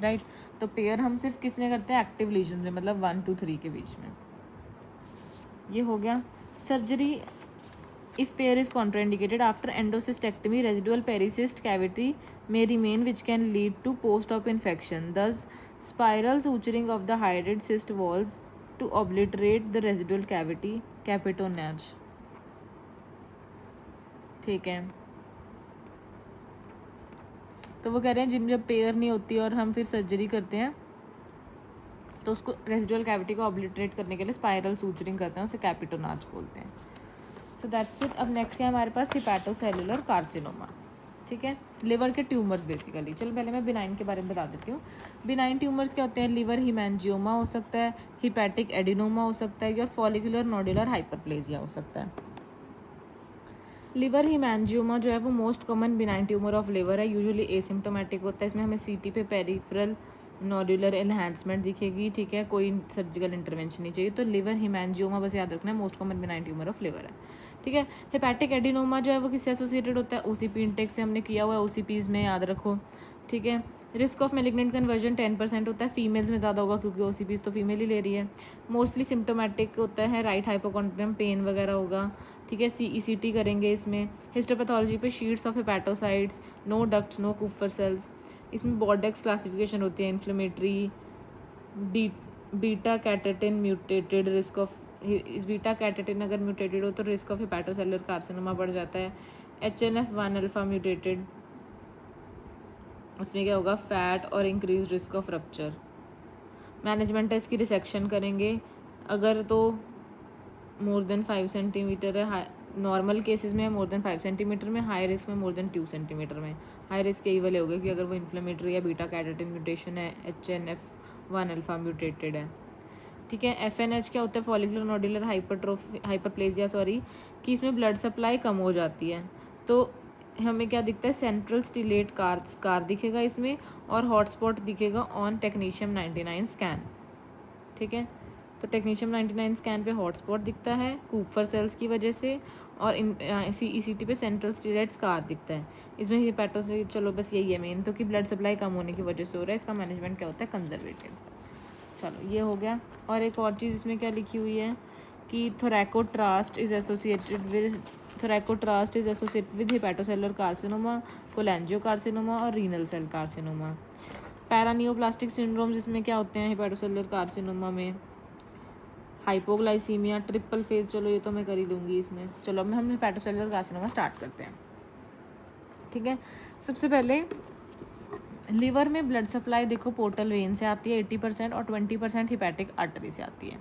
right. तो पेयर हम सिर्फ किसने करते हैं, एक्टिव लीजन में, मतलब 1 to 3 के बीच में। ये हो गया surgery. If pair is contraindicated after endocystectomy, residual pericyst cavity may remain, which can lead to post-op infection. Thus, spiral suturing of the hydrated cyst walls to obliterate the residual cavity, capitonage. ठीक है। तो वो कह रहे हैं जिन जब पेयर नहीं होती और हम फिर सर्जरी करते हैं तो उसको रेजिडुअल कैविटी को ऑब्लिटरेट करने के लिए स्पाइरल सूचरिंग करते हैं, उसे कैपिटोनाज बोलते हैं। So that's it. अब नेक्स्ट है हमारे पास हिपैटोसेलुलर कार्सिनोमा, ठीक है, लिवर के ट्यूमर्स बेसिकली। चलो पहले मैं बिनाइन के बारे में बता देती हूँ। बिनाइन ट्यूमर्स क्या होते हैं, लिवर हिमैंजियोमा हो सकता है, हिपैटिक एडिनोमा हो सकता है, या फॉलिकुलर नोडुलर हाइपरप्लेजिया हो सकता है। लिवर हिमैंजियोमा जो है वो most common benign tumour of liver है, यूजुअली एसिम्टोमेटिक होता है। इसमें हमें CT पे पेरिफेरल नोडुलर एनहांसमेंट दिखेगी, ठीक है, कोई सर्जिकल इंटरवेंशन नहीं चाहिए। तो लिवर हिमैंजियोमा बस याद रखना है, most common benign tumour of liver है, ठीक है। हेपेटिक एडिनोमा जो है वो किससे एसोसिएटेड होता है, OCP इंटेक से हमने किया हुआ है, OCPs में याद रखो, ठीक है। रिस्क ऑफ मेलिग्नेंट कन्वर्जन 10% होता है, फीमेल्स में ज़्यादा होगा क्योंकि OCPs तो फीमेल ही ले रही है। मोस्टली सिम्टोमेटिक होता है, राइट हाइपोकॉन्ड्रियम पेन वगैरह होगा, ठीक है। CECT करेंगे इसमें। हिस्टोपैथोलॉजी पे sheets of hepatocytes, no ducts, no Kupffer cells. इसमें बॉर्डेक्स क्लासिफिकेशन होती है, inflammatory, beta catenin mutated, risk of इस बीटा कैटेटिन अगर म्यूटेटेड हो तो रिस्क ऑफ हिपैटोसेलुलर कार्सिनोमा बढ़ जाता है। HNF1 अल्फा म्यूटेटेड, उसमें क्या होगा, फैट और increase risk of rupture. Management है इसकी, रिसेक्शन करेंगे अगर तो मोर देन 5 सेंटीमीटर है, नॉर्मल केसेस में मोर देन 5 सेंटीमीटर में, हाई रिस्क में मोर देन 2 सेंटीमीटर में। हाई रिस्क यही वाले हो गए कि अगर वो इन्फ्लेमेटरी या बीटा कैटेटिन म्यूटेशन है, HNF1 अल्फा म्यूटेटेड है। ठीक है। FNH क्या होता है, फॉलिकुलर नोडुलर हाइपरप्लेजिया, कि इसमें ब्लड सप्लाई कम हो जाती है। तो हमें क्या दिखता है, सेंट्रल स्टिलेट स्कार दिखेगा इसमें, और हॉटस्पॉट दिखेगा ऑन टेक्नीशियम 99 स्कैन। ठीक है। तो टेक्नीशियम 99 स्कैन पे हॉटस्पॉट दिखता है कूपर सेल्स की वजह से, और ECT पे सेंट्रल स्टिलेट स्कार दिखता है। इसमें हिपैटोसेलुलर, चलो बस यही है मेन, तो कि ब्लड सप्लाई कम होने की वजह से हो रहा है। इसका मैनेजमेंट क्या होता है, कंजर्वेटिव। चलो ये हो गया। और एक और चीज़ इसमें क्या लिखी हुई है कि thorotrast is associated with hepatocellular carcinoma, cholangiocarcinoma और renal cell carcinoma. Paraneoplastic syndromes इसमें क्या होते हैं हिपैटोसेलुलर कार्सिनोमा में, हाइपोग्लाइसीमिया, ट्रिपल फेज, चलो ये तो मैं कर ही लूँगी इसमें। चलो अब हम हिपैटोसेलुलर कार्सिनोमा स्टार्ट करते हैं। ठीक है। सबसे पहले लिवर में ब्लड सप्लाई देखो पोर्टल वेन से आती है 80% और 20% हिपैटिक आर्टरी से आती है।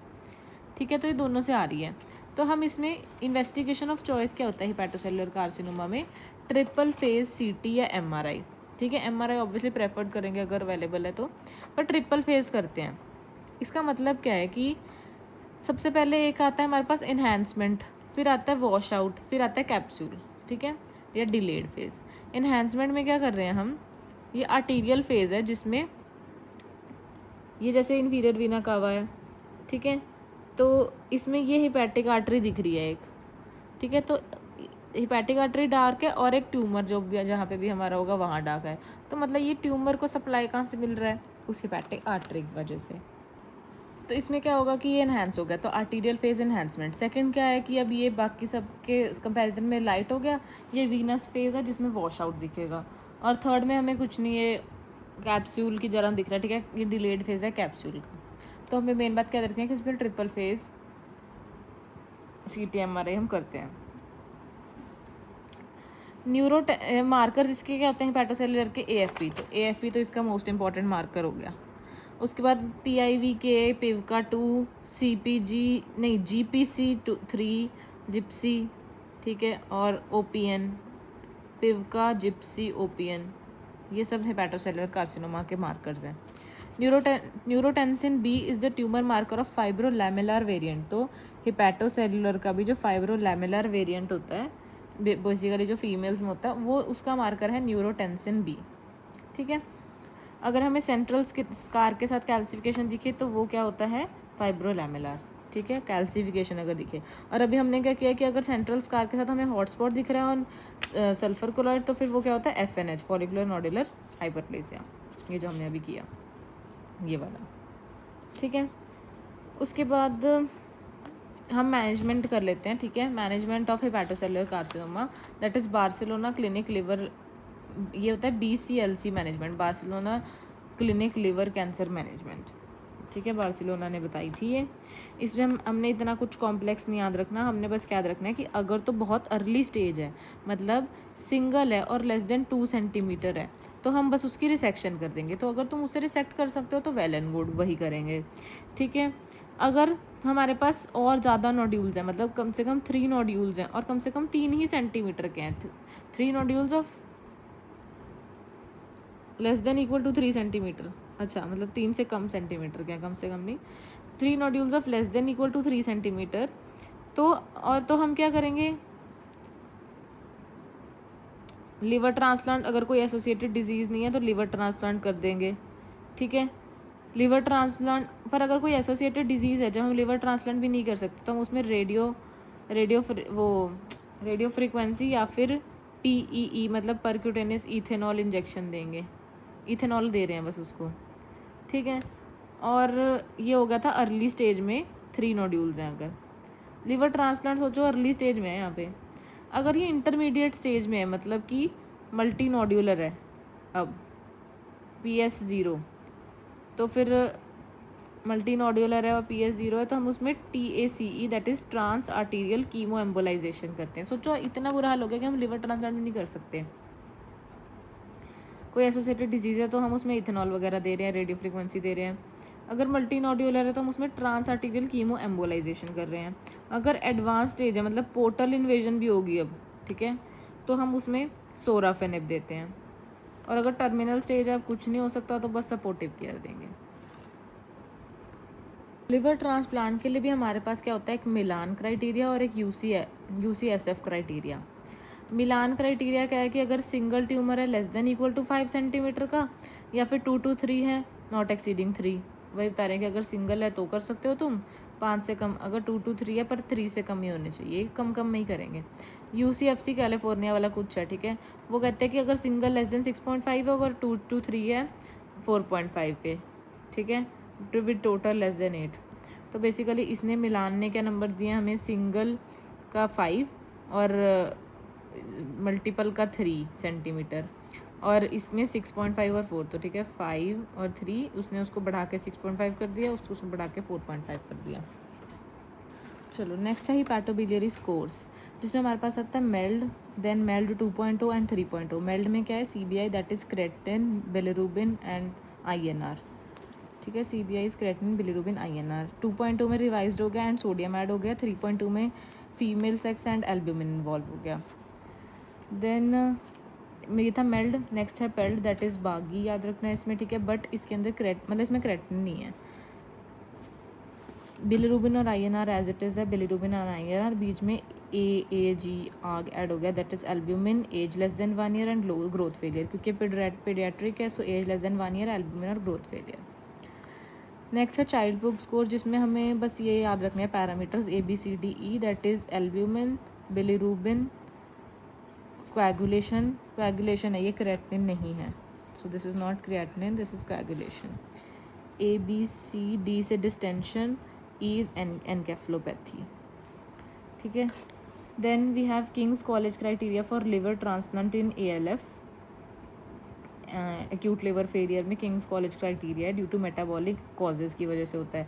ठीक है। तो ये दोनों से आ रही है। तो हम इसमें इन्वेस्टिगेशन ऑफ चॉइस क्या होता है हिपैटोसेलुलर कार्सिनोमा में, ट्रिपल फेज CT या MRI। ठीक है। MRI ऑब्वियसली प्रेफर्ड करेंगे अगर अवेलेबल है तो, पर ट्रिपल फेज करते हैं। इसका मतलब क्या है कि सबसे पहले एक आता है हमारे पास इन्हांसमेंट, फिर आता है वॉश आउट, फिर आता है कैप्सूल। ठीक है, या डिलेड फेज। इन्हांसमेंट में क्या कर रहे हैं हम, ये आर्टीरियल फेज है जिसमें ये जैसे इन्फीरियर वीना कावा है। ठीक है। तो इसमें ये हिपैटिक आर्टरी दिख रही है एक। ठीक है। तो हिपैटिक आर्टरी डार्क है और एक ट्यूमर जो भी जहाँ पे भी हमारा होगा वहाँ डार्क है। तो मतलब ये ट्यूमर को सप्लाई कहाँ से मिल रहा है, उस हिपैटिक आर्टरी की वजह से। तो इसमें क्या होगा कि ये इन्हांस हो गया, तो आर्टीरियल फेज इन्हांसमेंट। सेकंड क्या है कि अब ये बाकी सब के कंपैरिजन में लाइट हो गया, ये वीनस फेज है जिसमें वॉश आउट दिखेगा। और थर्ड में हमें कुछ नहीं, ये कैप्सूल की तरह दिख रहा है। ठीक है। ये डिलेड फेज है कैप्सूल का। तो हमें मेन बात क्या रखनी है कि इसमें ट्रिपल फेज CT MRI हम करते हैं। न्यूरो मार्कर इसके क्या होते हैं हिपैटोसेलुलर के, AFP। तो AFP तो इसका मोस्ट इंपॉर्टेंट मार्कर हो गया। उसके बाद PIVK, PIVKA-2, GPC-3, जिप्सी। ठीक है। और OPN, पिवका, जिप्सी, OPN, ये सब हिपैटोसेलुलर कार्सिनोमा के मार्कर्स हैं। Neurotensin B is the tumour marker of fibrolamellar variant. तो हिपैटोसेलुलर का भी जो फाइब्रोलैमेलर वेरिएंट होता है, बेसिकली जो फीमेल्स में होता है, वो उसका मार्कर है न्यूरोटेंसिन B। ठीक है। अगर हमें सेंट्रल स्कार के साथ कैल्सिफिकेशन दिखे तो वो क्या होता है, फाइब्रोलैमेलर। ठीक है। कैल्सिफिकेशन अगर दिखे, और अभी हमने क्या किया कि अगर सेंट्रल स्कार के साथ हमें हॉटस्पॉट दिख रहा है और सल्फर कोलॉइड, तो फिर वो क्या होता है, FNH, फॉलिकुलर नोडुलर हाइपरप्लेसिया, ये जो हमने अभी किया ये वाला। ठीक है। उसके बाद हम मैनेजमेंट कर लेते हैं। ठीक है। Management of hepatocellular carcinoma, that is Barcelona clinic liver, ये होता है BCLC management, Barcelona clinic liver cancer management. ठीक है। बार्सिलोना ने बताई थी ये। इसमें हमने इतना कुछ कॉम्प्लेक्स नहीं याद रखना, हमने बस याद रखना है कि अगर तो बहुत अर्ली स्टेज है, मतलब सिंगल है और लेस देन 2 सेंटीमीटर है, तो हम बस उसकी रिसेक्शन कर देंगे। तो अगर तुम उससे रिसेक्ट कर सकते हो तो वेल एंड गुड, वही करेंगे। ठीक है। अगर हमारे पास और ज़्यादा नोड्यूल्स हैं, मतलब कम से कम 3 नोड्यूल्स हैं और कम से कम 3 ही सेंटीमीटर के हैं, 3 nodules of less than equal to 3 centimetre, अच्छा मतलब 3 से कम सेंटीमीटर के हैं, कम से कम नहीं, 3 nodules of less than equal to 3 centimetre. तो और तो हम क्या करेंगे, लिवर ट्रांसप्लांट, अगर कोई एसोसिएटेड डिजीज़ नहीं है तो लिवर ट्रांसप्लांट कर देंगे। ठीक है। लिवर ट्रांसप्लांट पर अगर कोई एसोसिएटेड डिजीज़ है जब हम लिवर ट्रांसप्लांट भी नहीं कर सकते, तो हम उसमें रेडियो फ्रिक्वेंसी या फिर PEE मतलब परक्यूटेनियस इथेनॉल इंजेक्शन देंगे, इथेनॉल दे रहे हैं बस उसको। ठीक है। और ये हो गया था अर्ली स्टेज में 3 नोड्यूल्स हैं। अगर लिवर ट्रांसप्लांट सोचो अर्ली स्टेज में है यहाँ पे, अगर ये इंटरमीडिएट स्टेज में है, मतलब कि मल्टी नोड्यूलर है अब PS0, तो फिर मल्टी नोड्यूलर है और PS 0 है तो हम उसमें TACE that is trans arterial chemo embolisation करते हैं। सोचो इतना बुरा हाल हो गया कि हम लिवर ट्रांसप्लांट नहीं कर सकते। कोई एसोसिएटेड डिजीज़ है तो हम उसमें इथेनॉल वगैरह दे रहे हैं, रेडियो फ्रिक्वेंसी दे रहे हैं। अगर मल्टी नोड्यूलर है तो हम उसमें ट्रांस आर्टीरियल कीमो एम्बोलाइजेशन कर रहे हैं। अगर एडवांस स्टेज है मतलब पोर्टल इन्वेजन भी होगी अब, ठीक है, तो हम उसमें सोराफेनिब देते हैं। और अगर टर्मिनल स्टेज है, अब कुछ नहीं हो सकता, तो बस सपोर्टिव केयर देंगे। लिवर ट्रांसप्लांट के लिए भी हमारे पास क्या होता है, एक मिलान क्राइटेरिया और एक UCSF क्राइटेरिया। मिलान क्राइटेरिया क्या है कि अगर सिंगल ट्यूमर है less than equal to 5 centimetre का, या फिर 2 to 3 है नॉट एक्सीडिंग 3। वही बता रहे हैं कि अगर सिंगल है तो कर सकते हो तुम 5 से कम, अगर 2 to 3 है पर 3 से कम ही होने चाहिए, कम में ही करेंगे। UCFC कैलिफोर्निया वाला कुछ है, ठीक है, वो कहते हैं कि अगर सिंगल लेस देन 6.5 है, अगर 2 to 3 है 4.5 के, ठीक है, विद टोटल लेस देन 8। तो बेसिकली इसने मिलान ने क्या नंबर दिए हमें, सिंगल का 5 और मल्टीपल का 3 सेंटीमीटर, और इसमें 6.5 और 4, तो ठीक है 5 और 3, उसने उसको बढ़ा के 6.5 कर दिया, उसको बढ़ा के 4.5 कर दिया। चलो नेक्स्ट है हिपैटोबिलियरी स्कोर्स, जिसमें हमारे पास आता है मेल्ड, देन मेल्ड 2.0 एंड 3.0। मेल्ड में क्या है, CBI that is creatinine, bilirubin and INR, ठीक है, CBI is creatinine, bilirubin, INR। 2.2 में रिवाइज्ड हो गया एंड सोडियम ऐड हो गया। 3.2 में female sex and albumin involve हो गया। देन ये था मेल्ड। नेक्स्ट है पेल्ड दैट इज़ बागी, याद रखना है इसमें, ठीक है, बट इसके अंदर मतलब इसमें क्रेटिन नहीं है। बिलिरुबिन और INR एज इट इज़ है, बिलिरुबिन और INR, बीच में AAG आग ऐड हो गया that is albumin, as less than 1 year and low growth failure, क्योंकि पीडियाट्रिक है so as less than 1 year, albumin और ग्रोथ फेलियर। नेक्स्ट है चाइल्ड बुक स्कोर, जिसमें हमें बस ये याद रखने हैं parameters ABCDE that is albumin, bilirubin, coagulation है, ये क्रिएटिनिन नहीं है, so this is not creatinine, this is coagulation. ABCD से डिस्टेंशन, E इज़ एनकेफलोपैथी, ठीक है। Then we have King's College criteria for liver transplant in ALF, acute liver failure में किंग्स कॉलेज क्राइटेरिया है, ड्यू टू मेटाबॉलिक कॉजेज़ की वजह से होता है।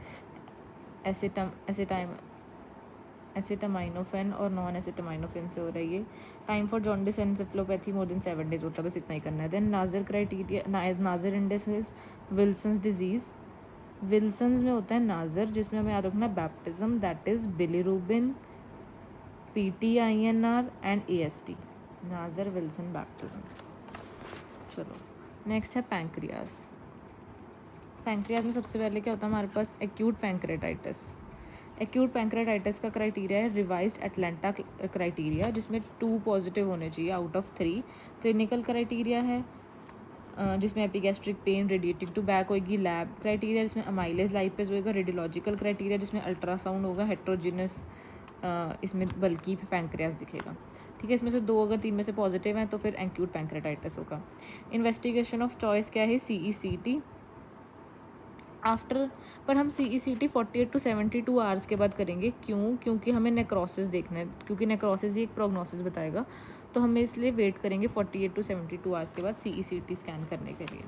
एसिटामाइनोफेन और नॉन एसिटामाइनोफेन से हो रही है। Time for jaundice encephalopathy more than 7 days होता है, बस इतना ही करना है। Then Nazer criteria, Nazer index is Wilson's disease. Wilson's में होता है नाजर, जिसमें हमें याद रखना है baptism that is bilirubin, PT-INR and AST, Nazer Wilson baptism. चलो नेक्स्ट है पैंक्रियाज। पैंक्रियाज में सबसे पहले क्या होता है हमारे पास, एक्यूट पैंक्रेटाइटिस। एक्यूट पैंक्रेटाइटिस का क्राइटेरिया है रिवाइज्ड एटलांटा क्राइटेरिया, जिसमें 2 पॉजिटिव होने चाहिए आउट ऑफ 3। क्लिनिकल क्राइटेरिया है जिसमें epigastric pain radiative to back होगी। लैब क्राइटेरिया जिसमें अमाइलेज लाइपेज होगा। रेडियोलॉजिकल क्राइटेरिया जिसमें अल्ट्रासाउंड होगा, हेट्रोजिनस इसमें बल्कि पैंक्रियाज दिखेगा, ठीक है। इसमें से 2 अगर 3 में से पॉजिटिव हैं तो फिर एक्यूट पैंक्रेटाइटिस होगा। इन्वेस्टिगेशन ऑफ चॉइस क्या है, CECT आफ्टर, पर हम CECT 48 to 72 आवर्स के बाद करेंगे। क्योंकि हमें नेक्रोसिस देखना है, क्योंकि नेक्रोसिस ही एक प्रोग्नोसिस बताएगा, तो हमें इसलिए वेट करेंगे 48 to 72 आवर्स के बाद CECT स्कैन करने के लिए।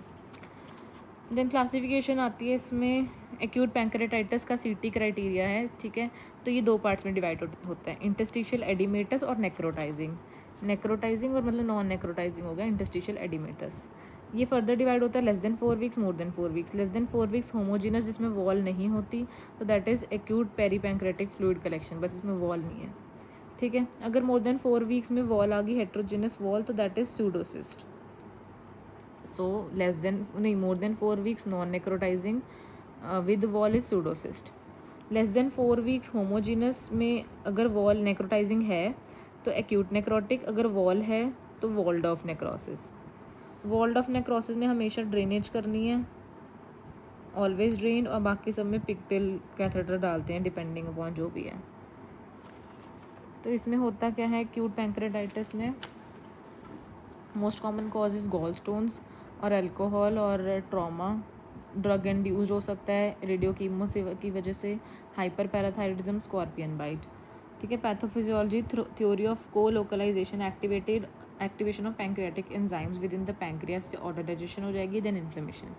देन क्लासिफिकेशन आती है इसमें, एक्यूट पैंक्रेटाइटिस का CT क्राइटेरिया है, ठीक है, तो ये 2 पार्ट्स में डिवाइड होता है, इंटरस्टिशियल एडिमेटस और नेक्रोटाइजिंग। नेक्रोटाइजिंग और मतलब नॉन नेक्रोटाइजिंग हो गया इंटरस्टिशियल एडिमेटस। ये फर्दर डिवाइड होता है less than 4 weeks, more than 4 weeks. Less than 4 weeks homogeneous, जिसमें वॉल नहीं होती, तो that is acute peripancreatic fluid collection, बस इसमें वॉल नहीं है, ठीक है। अगर मोर देन 4 वीक्स में वॉल आ गई, हेट्रोजिनस वॉल, तो that is pseudocyst. So less than नहीं, more than 4 weeks non necrotising with wall is pseudocyst. Less than 4 weeks homogeneous में अगर वॉल नेक्रोटाइजिंग है तो एक्यूट नेक्रोटिक, अगर वॉल है तो walled off necrosis. Walled off necrosis में हमेशा ड्रेनेज करनी है, ऑलवेज ड्रेन, और बाकी सब में पिगटेल कैथेटर डालते हैं डिपेंडिंग अपॉन जो भी है। तो इसमें होता क्या है एक्यूट पैंक्रेटाइटिस में, most common cause is gall stones और अल्कोहल और ट्रॉमा। ड्रग इंड्यूस्ड हो सकता है, रेडियो कीमो की वजह से, हाइपर पैराथायरिडिज्म, स्कॉर्पियन बाइट, ठीक है। Pathophysiology, theory of co localisation, activation of pancreatic enzymes with in the pancreas से ऑर्डर डाइजेशन हो जाएगी, देन इन्फ्लेमेशन।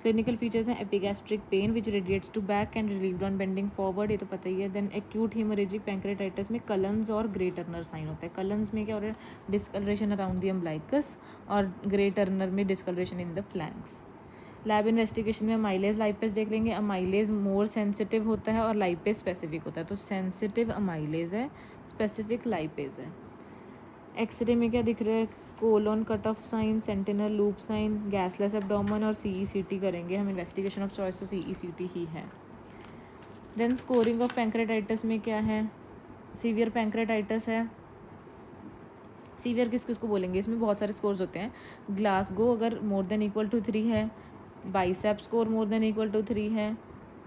क्लिनिकल फीचर्स हैं epigastric pain which radiates to back and relieved on bending forward, ये तो पता ही है। देन एक्यूट हीमोरेजिक पैंक्रेटाइटिस में कलन्स और ग्रे टर्नर साइन होता है। कलन्स में क्या हो रहा है, डिस्कलरेशन अराउंड द अम्बलाइकस, और ग्रे टर्नर में discolouration in the flanks. Lab investigation में अमाइलेज लाइपेज देख लेंगे। अमाइलेज मोर सेंसिटिव होता है और लाइपेज स्पेसिफिक होता है, तो सेंसिटिव अमाइलेज है, स्पेसिफिक लाइपेज है। एक्सरे में क्या दिख रहा है, colon cut off sign, sentinel loop sign, gasless abdomen और CECT करेंगे हम। इन्वेस्टिगेशन ऑफ चॉइस तो CECT ही है। देन स्कोरिंग ऑफ पैंक्रेटाइटिस में क्या है, सीवियर पैंक्रेटाइटिस है। सीवियर किस किस को बोलेंगे, इसमें बहुत सारे स्कोर्स होते हैं। ग्लासगो अगर मोर देन इक्वल टू 3 है, BISAP score more than equal to 3 है,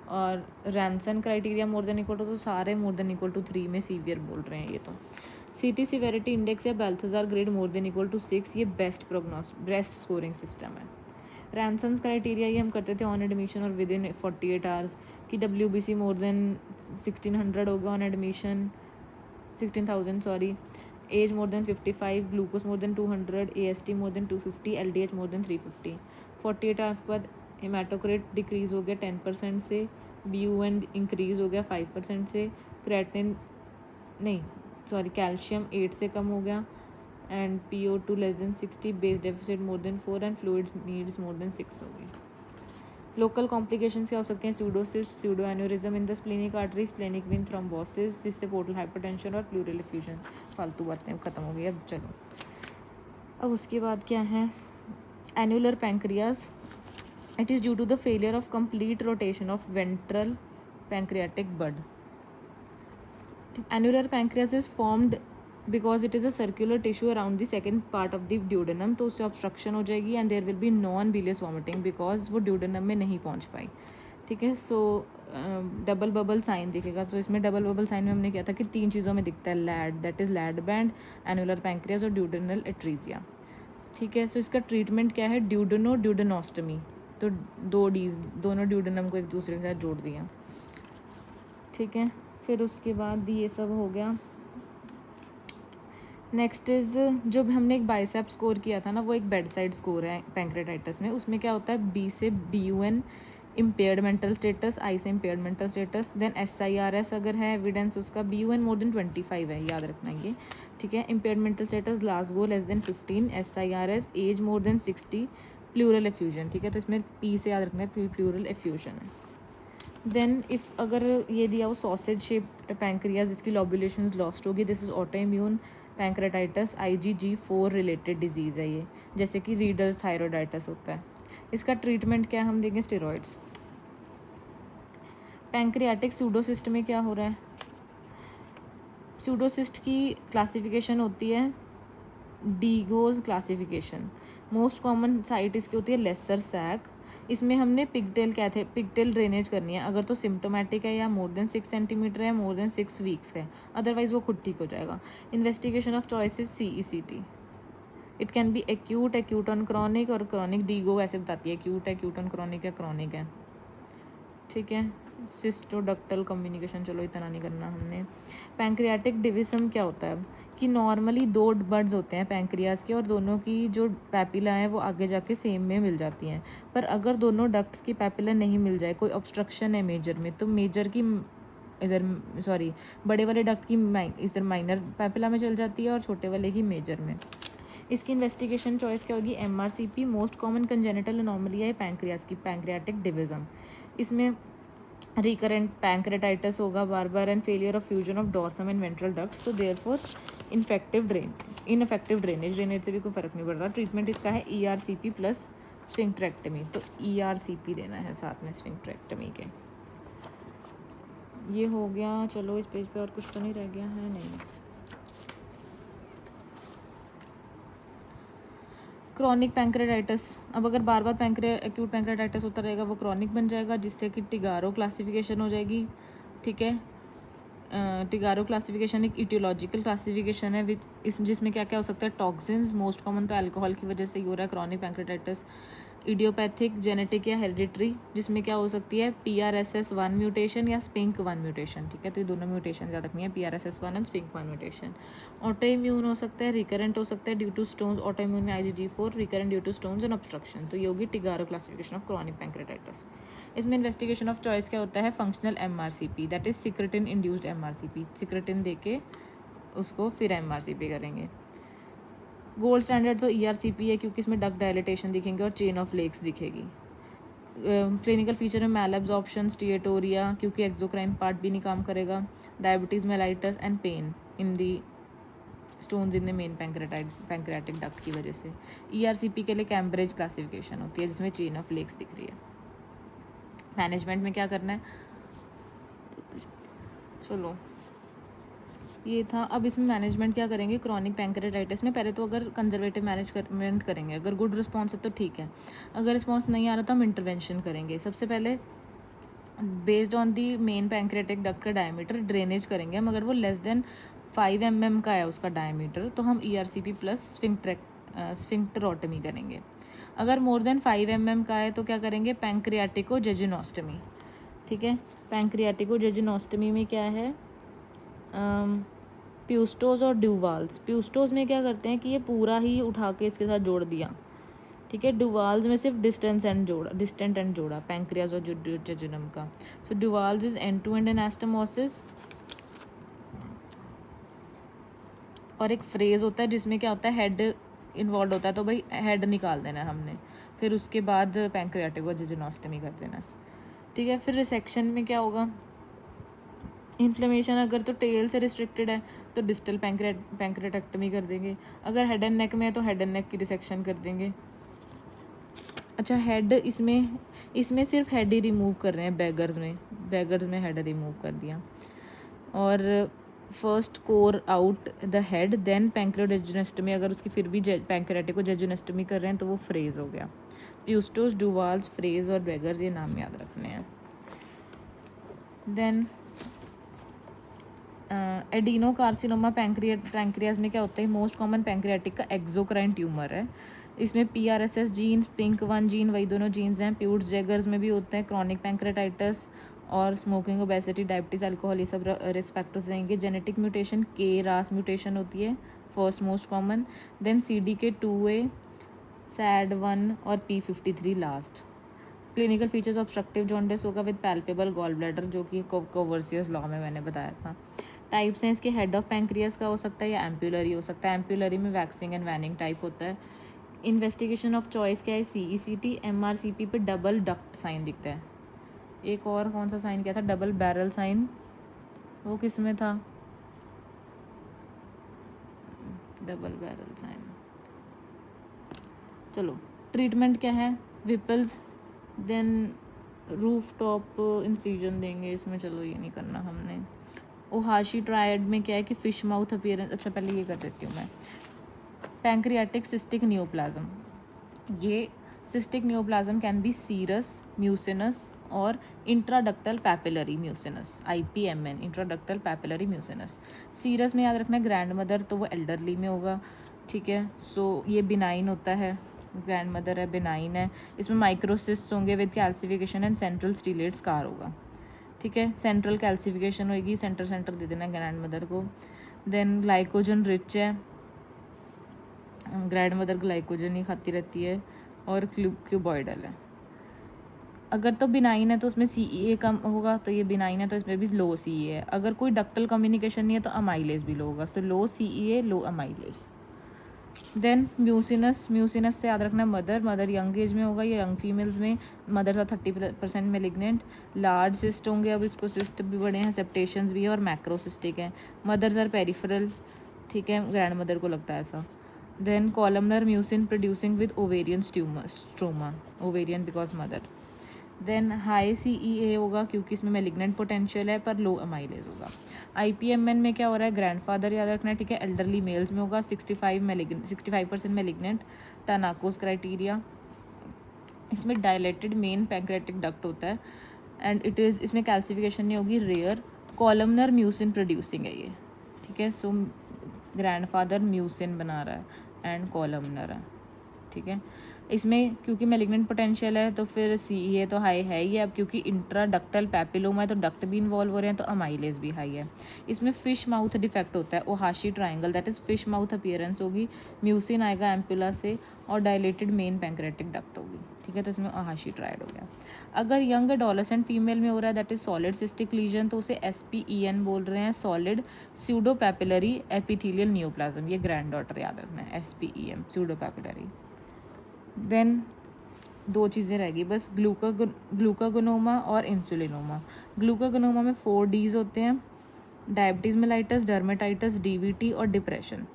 और Ranson criteria more than equal to, तो सारे मोर देन इक्वल टू 3 में सीवियर बोल रहे हैं ये तो। CT सीवेरिटी इंडेक्स या Balthazar grade more than equal to 6, ये बेस्ट स्कोरिंग सिस्टम है। रैंसन्स क्राइटेरिया ये हम करते थे ऑन एडमिशन और विद इन 48 आवर्स कि WBC मोर देन 1600 होगा on admission, 16,000 sorry, age more than 55, glucose more than 200, AST more than 250, LDH more than 350। 48 hours के बाद हेमाटोक्रेट डिक्रीज़ हो गया 10% से, BUN इंक्रीज़ हो गया 5% से, क्रेटिन नहीं सॉरी कैल्शियम 8 से कम हो गया, and PO2 less than 60, base deficit more than 4 and fluid needs more than 6 हो गई। लोकल कॉम्प्लिकेशंस क्या हो सकते हैं, pseudocyst, pseudo aneurysm in the splenic artery, splenic vein thrombosis जिससे पोर्टल हाइपरटेंशन और प्लूरल एफ्यूजन। फालतू बातें खत्म हो गई। अब चलो, अब उसके बाद क्या है, annular pancreas, it is due to the failure of complete rotation of ventral pancreatic bud. Annular pancreas is formed because it is a circular tissue around the second part of the duodenum, तो उससे ऑब्स्ट्रक्शन हो जाएगी and there will be non bilious vomiting because वो ड्यूडेनम में नहीं पहुंच पाई। ठीक है, सो डबल बबल साइन दिखेगा। तो इसमें डबल बबल साइन में हमने किया था कि 3 चीज़ों में दिखता है, Ladd that is Ladd band, annular pancreas और ड्यूडेनल एट्रीजिया। ठीक है, सो इसका ट्रीटमेंट क्या है, ड्यूडेनोस्टमी, तो 2 Ds, दोनों ड्यूडेनम को एक दूसरे के साथ जोड़ दिया। ठीक है, फिर उसके बाद ये सब हो गया। नेक्स्ट इज़ जो हमने एक बाइसेप स्कोर किया था ना, वो एक बेड साइड स्कोर है पैंक्रेटाइटिस में। उसमें क्या होता है, B से BUN impaired mental status, I से impaired mental status, then SIRS अगर है एविडेंस उसका, BUN मोर देन 25 है, याद रखना ये। ठीक है, impaired mental status, Glasgow less than 15, SIRS age more than 60, pleural effusion. ठीक है, तो इसमें P से याद रखना है, प्लूरल एफ्यूजन है। देन इफ़ अगर ये दिया हो सॉसेज शेप्ड पैंक्रियाज जिसकी लॉबुलेशन लॉस्ट होगी, this is auto immune pancreatitis, IgG4 related disease है ये, जैसे कि रीडल थायरोइडाइटिस होता है। इसका ट्रीटमेंट क्या है, हम देंगे स्टेरॉइड्स। पैंक्रियाटिक सूडोसिस्ट में क्या हो रहा है, सूडोसिस्ट की क्लासिफिकेशन होती है डीगोज क्लासिफिकेशन। मोस्ट कॉमन साइट इसकी होती है लेसर सैक। इसमें हमने पिगटेल ड्रेनेज करनी है, अगर तो सिम्टोमेटिक है या मोर देन 6 सेंटीमीटर है, मोर देन 6 वीक्स है, अदरवाइज वो खुद ठीक हो जाएगा। Investigation of choice is CECT। It can be acute on chronic, और क्रॉनिक डीगो ऐसे बताती है एक्यूट ऑन क्रॉनिक है, क्रॉनिक है। ठीक है, सिस्टोडक्टल कम्युनिकेशन, चलो इतना नहीं करना हमने। पैंक्रियाटिक डिविजन क्या होता है, कि नॉर्मली 2 बड्स होते हैं पैंक्रियाज के, और दोनों की जो पैपिला हैं वो आगे जाके सेम में मिल जाती हैं। पर अगर दोनों डक्ट्स की पैपिला नहीं मिल जाए, कोई ऑब्स्ट्रक्शन है मेजर में, तो मेजर की बड़े वाले डक्ट की इधर माइनर पैपिला में चल जाती है और छोटे वाले की मेजर में। इसकी इन्वेस्टिगेशन चॉइस क्या होगी, MRCP। Most common congenital anomaly है पैंक्रियाज की, पैंक्रियाटिक डिविजन। इसमें रिकरेंट पैंक्रेटाइटिस होगा बार बार, and failure of fusion of dorsum and ventral ducts, तो देयरफॉर इनफेक्टिव ड्रेनेज से भी कोई फर्क नहीं पड़ रहा। ट्रीटमेंट इसका है ERCP प्लस स्फिंक्ट्रेक्टमी, तो ERCP देना है साथ में स्फिंक्ट्रेक्टमी के। ये हो गया। चलो इस पेज पे और कुछ तो नहीं रह गया है, नहीं। क्रॉनिक पैंक्रेटाइटिस, अब अगर बार बार एक्यूट पैंक्रेटाइटिस होता रहेगा वो क्रॉनिक बन जाएगा, जिससे कि टिगारो क्लासिफिकेशन हो जाएगी। ठीक है, टिगारो क्लासिफिकेशन एक इटियोलॉजिकल क्लासिफिकेशन है जिसमें क्या क्या हो सकता है, टॉक्सिन्स, मोस्ट कॉमन तो अल्कोहल की वजह से ही हो रहा है क्रॉनिक पैंक्रेटाइटिस। इडियोपैथिक, जेनेटिक या हेरिडिटरी, जिसमें क्या हो सकती है PRSS1 म्यूटेशन या SPINK1 म्यूटेशन, ठीक है। तो ये दोनों म्यूटेशन याद रखनी है, PRSS1 and SPINK1 mutation. Auto immune हो सकता है, रिकरेंट हो सकता है due to stones, auto immune में IgG4, recurrent due to stones and obstruction. तो ये होगी TIGARO classification of chronic pancreatitis. इसमें इन्वेस्टिगेशन ऑफ चॉइस क्या होता है, functional MRCP, that is secretin induced MRCP, secretin दे के उसको फिर MRCP करेंगे। गोल्ड स्टैंडर्ड तो ERCP है, क्योंकि इसमें डक्ट डायलिटेशन दिखेंगे और चेन ऑफ लेग्स दिखेगी। क्लिनिकल फीचर में मैल एब्जॉर्प्शन, स्टीएटोरिया, क्योंकि एक्सोक्राइन पार्ट भी नहीं काम करेगा, diabetes mellitus and pain in the stones in the main pancreatic duct की वजह से। ERCP के लिए कैम्ब्रिज क्लासिफिकेशन होती है, जिसमें चेन ऑफ लेग्स दिख रही है। मैनेजमेंट में क्या करना है, चलो ये था। अब इसमें मैनेजमेंट क्या करेंगे क्रॉनिक पैंक्रेटाइटिस में, पहले तो अगर कंजर्वेटिव मैनेजमेंट करेंगे, अगर गुड रिस्पॉन्स है तो ठीक है, अगर रिस्पॉन्स नहीं आ रहा तो हम इंटरवेंशन करेंगे। सबसे पहले based on the main pancreatic duct का डायमीटर ड्रेनेज करेंगे हम, अगर वो लेस देन 5 mm का है उसका डायमीटर, तो हम ERCP प्लस स्फिंक्टरोटमी करेंगे। अगर मोर देन 5 mm का है तो क्या करेंगे, पैंक्रियाटिको जेजुनोस्टमी, ठीक है। पैंक्रियाटिको जेजुनोस्टमी में क्या है, प्यूस्टोज और ड्यूवाल्स। प्यूस्टोज में क्या करते हैं कि ये पूरा ही उठा के इसके साथ जोड़ दिया, ठीक है। ड्यूवाल्स में सिर्फ डिस्टेंट एंड जोड़ा पैंक्रियाज और जेजुनम का। So Duval's is end to end anastomosis. और एक फ्रेज होता है जिसमें क्या होता है, हेड इन्वॉल्व होता है, तो भाई हेड निकाल देना है हमने, फिर उसके बाद पैंक्रियाटिक और जेजुनोस्टमी कर देना है, ठीक है। फिर रिसेक्शन में क्या होगा, इन्फ्लेमेशन अगर तो टेल से रिस्ट्रिक्टेड है तो डिस्टल पैंक्रेटेक्टमी कर देंगे, अगर हेड एंड नेक में है तो हेड एंड नेक की रिसेक्शन कर देंगे। अच्छा, हेड इसमें सिर्फ हेड ही रिमूव कर रहे हैं, बेगर्स में हेड रिमूव कर दिया। और first core out the head, then pancreaticojejunostomy, अगर उसकी फिर भी पैंक्रेटिक को जेजुनेस्टमी कर रहे हैं तो वो फ्रेज हो गया। प्यूस्टोस, डुवाल्स, फ्रेज और बेगर्स, ये नाम याद रखने हैं। देन एडिनो कार्सिनोमा पैंक्रियाज में क्या होता है, मोस्ट कॉमन पैंक्रियाटिक का एक्सोक्राइन ट्यूमर है। इसमें PRSS जीन, SPINK1 जीन, वही दोनों जीन्स हैं। प्यूट्स जेगर्स में भी होते हैं। क्रॉनिक पैंक्रेटाइटिस और स्मोकिंग, ओबेसिटी, डायबिटीज़, अल्कोहल, ये सब रिस्क फैक्टर्स रहेंगे। जेनेटिक म्यूटेशन KRAS म्यूटेशन होती है first most common, then CDK2A, SAD1 और P53 last. Clinical features obstructive jaundice होगा विद पैल्पेबल गॉल ब्लैडर, जो कि कोवर्सियस लॉ में मैंने बताया था। टाइप्स हैं इसके, हेड ऑफ पैंक्रियास का हो सकता है या एम्पुलरी हो सकता है। एम्पुलरी में वैक्सिंग एंड वैनिंग टाइप होता है। इन्वेस्टिगेशन ऑफ चॉइस क्या है, CECT। MRCP पे डबल डक्ट साइन दिखता है। एक और कौन सा साइन क्या था, डबल बैरल साइन, वो किस में था, डबल बैरल साइन। चलो, ट्रीटमेंट क्या है, विपल्स, देन रूफ टॉप इंसिजन देंगे इसमें, चलो ये नहीं करना हमने। ओहाशी ट्रायड में क्या है कि फिश माउथ अपीयरेंस, अच्छा पहले ये कर देती हूँ मैं। पैंक्रियाटिक सिस्टिक नियोप्लाज्म, ये cystic neoplasm can be serous, mucinous और intraductal papillary mucinous, IPMN, intraductal papillary mucinous. Serous में याद रखना है ग्रैंड मदर, तो वो एल्डरली में होगा, ठीक है। सो ये बिनाइन होता है, ग्रैंड मदर है, बिनाइन है। इसमें माइक्रोसिस्ट होंगे with calcification and central stellate scar होगा, ठीक है। सेंट्रल कैल्सिफिकेशन होगी, सेंटर दे देना ग्रैंड मदर को। देन ग्लाइकोजन रिच है, ग्रैंड मदर ग्लाइकोजन ही खाती रहती है, और क्यूबॉइडल है। अगर तो बिनाइन है तो उसमें CEA कम होगा, तो ये बिनाइन है तो इसमें भी लो CEA है। अगर कोई डक्टल कम्युनिकेशन नहीं है तो अमाइलेज भी लो होगा, सो लो CEA, लो अमाइलेज। देन म्यूसिनस से याद रखना मदर यंग एज में होगा, ये यंग फीमेल्स में, मदर था 30% मेलिग्नेंट। लार्ज सिस्ट होंगे, अब इसको सिस्ट भी बड़े हैं, सेप्टेशंस भी है और मैक्रोसिस्टिक है। मदर्स आर पेरिफेरल, ठीक है, ग्रैंड मदर को लगता है ऐसा। Then columnar mucin producing with ovarian stroma, ovarian because mother. Then high CEA होगा क्योंकि इसमें मेलिग्नेंट पोटेंशियल है पर लो अमाइलेज होगा। IPMN में क्या हो रहा है, ग्रैंडफादर याद रखना है, ठीक है। एल्डरली मेल्स में होगा, 65% मेलिग्नेंट, टानाकोस क्राइटेरिया। इसमें डायलेटेड मेन पैंक्रेटिक डक्ट होता है एंड इसमें कैल्सिफिकेशन नहीं होगी, रेयर। कॉलमनर म्यूसिन प्रोड्यूसिंग है ये, ठीक है। सो ग्रैंडफादर म्यूसिन बना रहा है एंड कॉलमनर है, ठीक है। इसमें क्योंकि मैलिग्नेंट पोटेंशियल है तो फिर CEA तो हाई है ही है। अब क्योंकि इंट्राडक्टल पैपिलोमा है तो डक्ट भी इन्वॉल्व हो रहे हैं तो अमाइलेज भी हाई है। इसमें फिश माउथ डिफेक्ट होता है, Ohashi triangle, that is fish mouth appearance होगी, म्यूसिन आएगा एम्पुला से और डायलेटेड मेन पैंक्रेटिक डक्ट होगी, ठीक है। तो इसमें ओहाशी ट्राइड हो गया। अगर यंग एडोलेसेंट फीमेल में हो रहा है that is solid cystic lesion तो उसे SPEN बोल रहे हैं, solid pseudo papillary epithelial neoplasm, ये ग्रैंड डॉटर याद रखना है, SPEN स्यूडो पैपिलरी। देन 2 चीज़ें रहेगी बस, ग्लूकागोनोमा और इंसुलिनोमा। ग्लूकागोनोमा में 4 Ds होते हैं, डायबिटीज़ मेलाइटस, डर्मेटाइटिस, DVT और डिप्रेशन।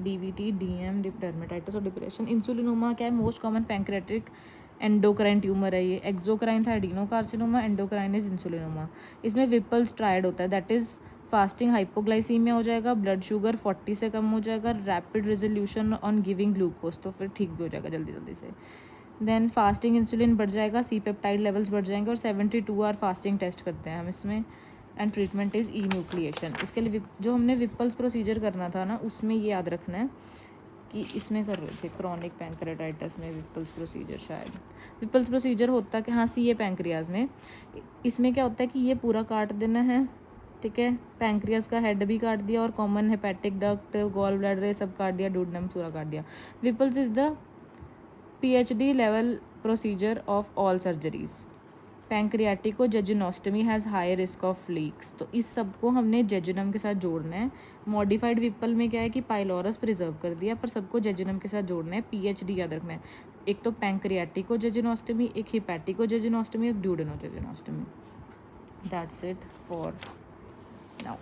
DVT, DM, डर्मेटाइटिस और डिप्रेशन। इंसुलिनोमा क्या है, most common pancreatic endocrine tumour है ये। एक्सोक्राइन था एडिनोकार्सिनोमा, एंडोक्राइन इज इंसुलिनोमा। इसमें विपल्स ट्रायड होता है, दैट इज़ फास्टिंग हाइपोग्लाइसीमिया हो जाएगा, ब्लड शुगर 40 से कम हो जाएगा, rapid resolution on giving glucose, तो फिर ठीक भी हो जाएगा जल्दी जल्दी से। देन फास्टिंग इंसुलिन बढ़ जाएगा, C पेप्टाइड लेवल्स बढ़ जाएंगे और 72 आवर फास्टिंग टेस्ट करते हैं हम इसमें। And treatment is nucleation. इसके लिए जो हमने विपल्स प्रोसीजर करना था ना उसमें ये याद रखना है कि इसमें कर रहे थे क्रॉनिक पैंक्रेटाइटिस में विपल्स प्रोसीजर, शायद विपल्स प्रोसीजर होता कि हाँ CA पैंक्रियाज में। इसमें क्या होता है कि ये पूरा काट देना है, ठीक है, पैंक्रियाज का हेड भी काट दिया और common hepatic duct, gallbladder सब काट दिया, डूडेनम पूरा काट दिया। Whipple's is the PhD level procedure of all surgeries. Pancreaticojejunostomy has high risk of leaks, तो इस सब को हमने जेजुनम के साथ जोड़ना है। मॉडिफाइड विपल में क्या है कि पाइलोरस प्रिजर्व कर दिया पर सबको जेजुनम के साथ जोड़ना है, PhD याद रखना है। एक तो पैंक्रियाटिको जेजुनोस्टमी, एक हिपैटिको जेजुनोस्टमी, एक duodenojejunostomy. That's it for now.